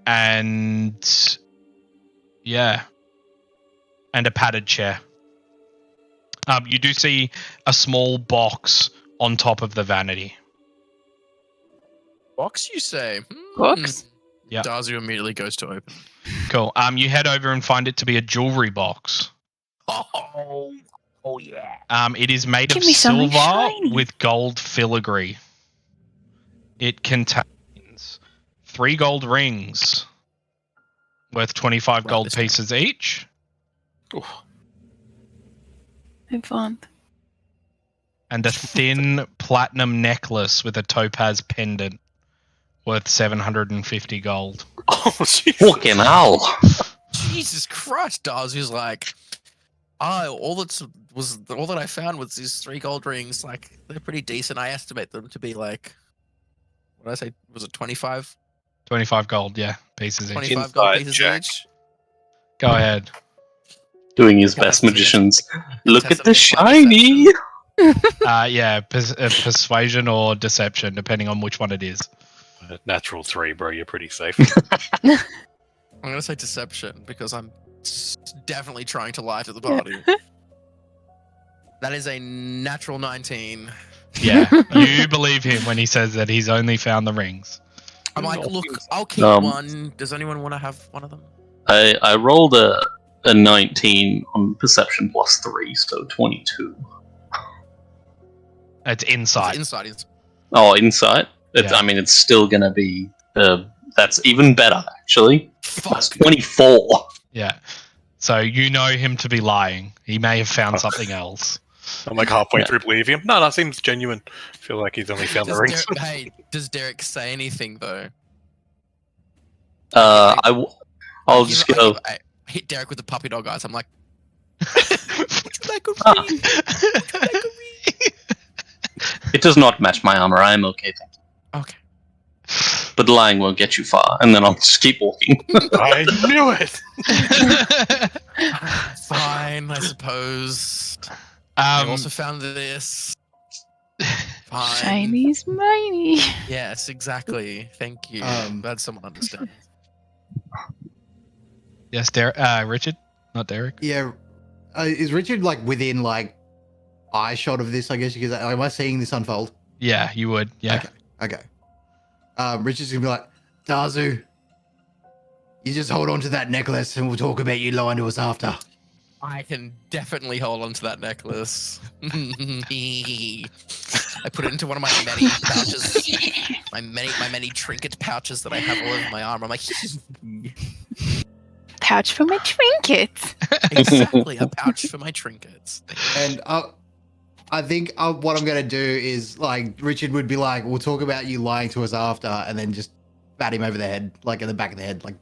and yeah, and a padded chair. You do see a small box on top of the vanity. Box, you say? Box? Yeah. Dazu immediately goes to open. Cool. You head over and find it to be a jewelry box. Oh yeah. It is made Give of me something silver shiny. with gold filigree. It contains 3 gold rings worth 25 Write gold this down. pieces each, I found. and a thin platinum necklace with a topaz pendant worth 750 gold. Oh, Jesus. Fucking hell. Jesus Christ, Dazu's like, all that I found was these 3 gold rings. Like, they're pretty decent. I estimate them to be like, what did I say? Was it 25? 25 gold, yeah, pieces each. 25 gold Inside pieces check. each. Go ahead. Doing his Can I best see it? magicians. Look at Test the it against my shiny. Yeah, persuasion or deception, depending on which one it is. Natural 3, bro. You're pretty safe. I'm gonna say deception because I'm definitely trying to lie to the party. That is a natural 19. Yeah, you believe him when he says that he's only found the rings. I'm like, look, I'll keep Um, one. Does anyone want to have one of them? I rolled a 19 on perception plus 3, so 22. It's It's insight. inside. Oh, insight. Yeah. I mean, it's still gonna be. That's even better, actually. That's Fuck. 24. Yeah. So you know him to be lying. He may have found something else. I'm like halfway Yeah. through believing him. No, that seems genuine. I feel like he's only found the Does rings. does Derek say anything though? I'll just go. I hit Derek with the puppy dog eyes. I'm like, would you like a ring? Would you like a ring? It does not match my armor. I am okay, thank you. Okay. But lying won't get you far, and then I'll just keep walking. I knew it. Fine, I suppose. I also found this. Fine. Shiny's miny. Yes, exactly. Thank you. Glad someone understands. Yes, Richard, not Derek. Yeah. Is Richard like within like eye shot of this? I guess because am I seeing this unfold? Yeah, you would. Yeah. Okay. Richard's gonna be like, Dazu, you just hold on to that necklace and we'll talk about you lying to us after. I can definitely hold on to that necklace. I put it into one of my many pouches, my many trinket pouches that I have all over my arm. I'm like, Pouch for my trinkets. exactly, a pouch for my trinkets. And I think what I'm gonna do is like Richard would be like, we'll talk about you lying to us after, and then just bat him over the head, like in the back of the head, like.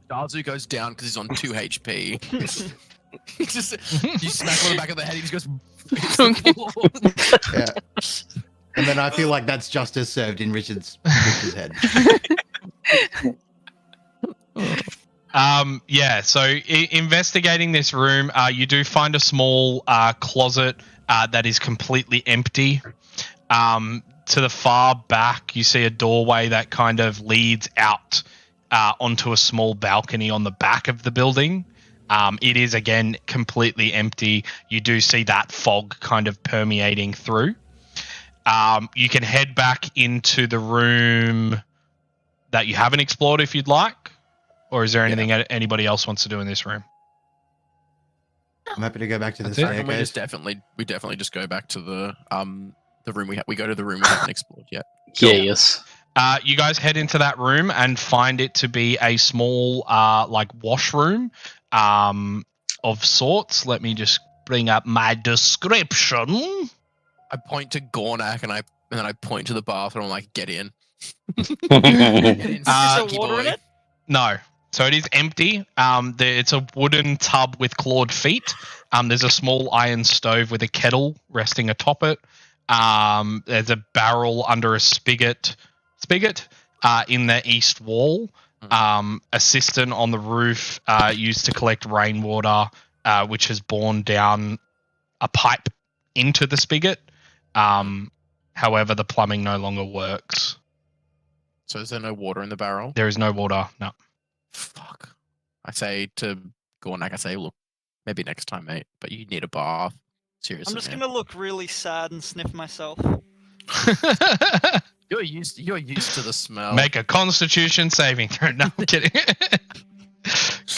Dazu goes down because he's on 2 HP. Just you smack him on the back of the head, he just goes. Yeah. And then I feel like that's justice served in Richard's head. Yeah, so investigating this room, you do find a small closet that is completely empty. To the far back, you see a doorway that kind of leads out onto a small balcony on the back of the building. It is, again, completely empty. You do see that fog kind of permeating through. You can head back into the room that you haven't explored if you'd like, or is there anything anybody else wants to do in this room? I'm happy to go back to the That's it. I reckon we staircase. definitely just go back to the room we go to the room we haven't explored yet. Yeah, yes. You guys head into that room and find it to be a small, like washroom, of sorts. Let me just bring up my description. I point to Gornak and then I point to the bathroom. I'm like, get in. Is there Stinky water in boy. it? No. So it is empty. It's a wooden tub with clawed feet. There's a small iron stove with a kettle resting atop it. There's a barrel under a spigot in the east wall. A cistern on the roof used to collect rainwater, which has borne down a pipe into the spigot. However, the plumbing no longer works. So is there no water in the barrel? There is no water. No. Fuck. I say to Gornak, look, maybe next time, mate, but you need a bath. Seriously, I'm just man. gonna look really sad and sniff myself. You're used to the smell. Make a Constitution saving throw. No, I'm kidding.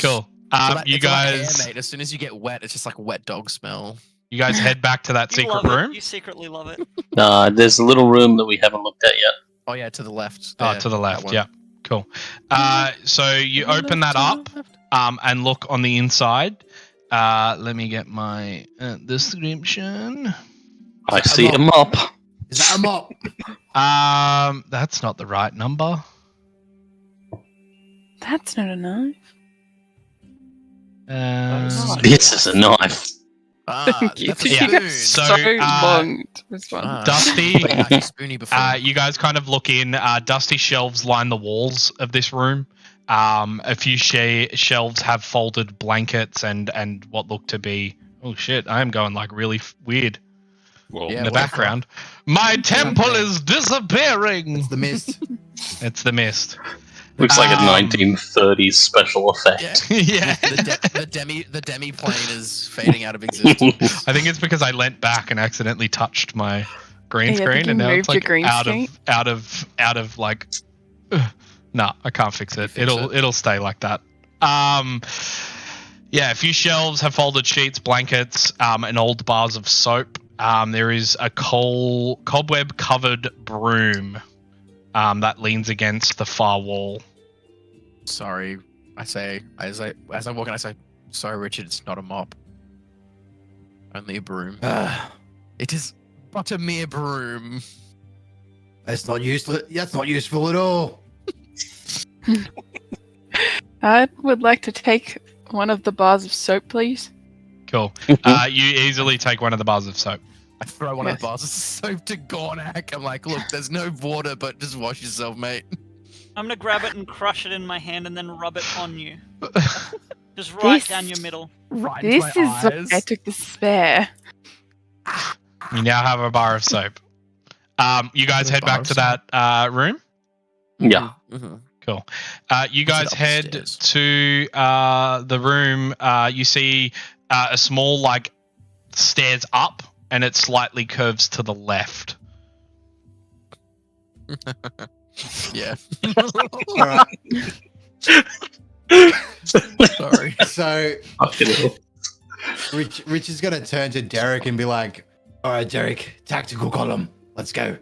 Cool. You it's like guys, air, mate. As soon as you get wet, it's just like a wet dog smell. you guys head back to that You secret love room. it. You secretly love it. There's a little room that we haven't looked at yet. Oh yeah, to the left. Oh, there, to the that left. one. Yeah. Cool. So you open that up and look on the inside. Let me get my description. I see a mop. Is that a mop? That's not the right number. That's not a knife. This is a knife. Thank you. That's a Yeah. spoon. So, So uh, long to respond. Dusty, Wait, I had spoony before. you guys kind of look in. Dusty shelves line the walls of this room. A few shelves have folded blankets and what look to be. Oh shit! I am going like really weird Well, Yeah, in the what the background. My temple is disappearing. It's the mist. It's the mist. Looks like a Um, 1930s special effect. Yeah. The demi plane is fading out of existence. I think it's because I leant back and accidentally touched my green Yeah, I think screen, you and now moved it's your like green screen. out of like. No, I can't fix it. Fix It'll stay like that. Yeah, a few shelves have folded sheets, blankets, and old bars of soap. There is a cobweb covered broom that leans against the far wall. Sorry, I say as I walk in, I say, "Sorry, Richard, it's not a mop, only a broom. It is but a mere broom." That's not useless. That's not useful at all. I would like to take one of the bars of soap, please. Cool. You easily take one of the bars of soap. I throw one of Yes. the bars of soap to Gornak. I'm like, "Look, there's no water, but just wash yourself, mate." I'm gonna grab it and crush it in my hand and then rub it on you. Just right This- down your middle. Right This into is my why eyes. I took the spare. You now have a bar of soap. You guys A head bar back of to soap. that room. Yeah. Mhm. Cool. You Is it guys head upstairs? to the room. You see a small like stairs up, and it slightly curves to the left. Yeah. All right. Sorry. So Fucking hell. Rich is gonna turn to Derek and be like, "All right, Derek, tactical column. Let's go."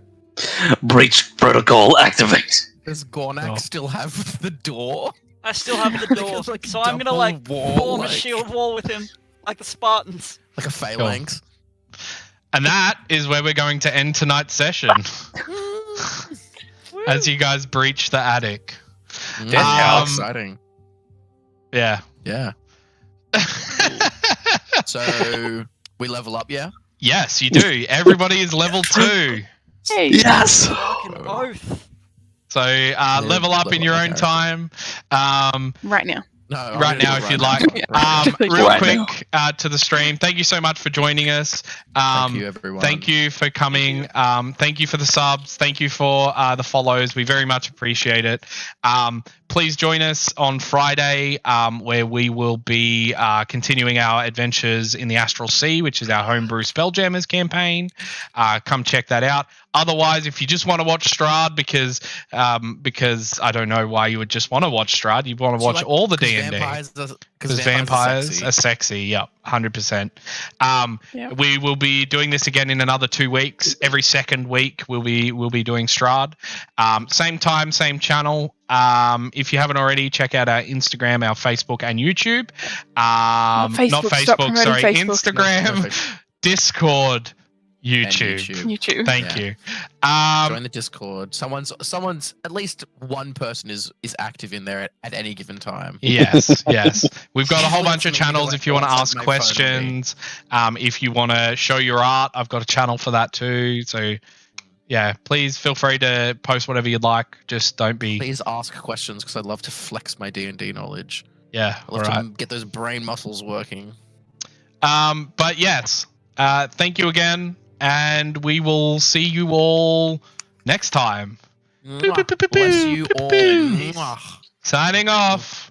Breach protocol activate. Does Gornak Oh. still have the door? I still have the door, It's like a so I'm gonna double like wall, form a like- shield wall with him, like the Spartans. Like a phalanx? And that is where we're going to end tonight's session. As you guys breach the attic. How Um, exciting. Yeah. Yeah. So we level up, yeah? Yes, you do. Everybody is level 2. Hey, Yes. Fucking oath. So level up in level your up my own time. right now. No, I'm Right gonna now, do it if you'd right like. now. Real Right quick to the stream. Thank you so much for joining us. Thank you, everyone. Thank you for coming. Thank you for the subs. Thank you for the follows. We very much appreciate it. please join us on Friday, where we will be continuing our adventures in the Astral Sea, which is our homebrew Spelljammers campaign. Come check that out. Otherwise, if you just want to watch Strahd, because I don't know why you would just want to watch Strahd, you want to watch all the D&D. Because vampires are sexy. Yep, 100%. Yep. We will be doing this again in another 2 weeks. Every second week, we'll be doing Strahd. Same time, same channel. If you haven't already, check out our Instagram, our Facebook, and YouTube. Not Facebook, stop promoting Facebook. Instagram, No, Discord, and YouTube. YouTube. Thank Yeah. you. Join the Discord. Someone's at least one person is active in there at any given time. Yes. We've got a whole Usually bunch of it's me, channels because if you want to I ask have my phone on me. questions. If you want to show your art, I've got a channel for that too. So, yeah, please feel free to post whatever you'd like. Just don't be. Please ask questions because I'd love to flex my D&D knowledge. Yeah, I'd love to get those brain muscles working. But yes, thank you again, and we will see you all next time. Bless you all. Signing off.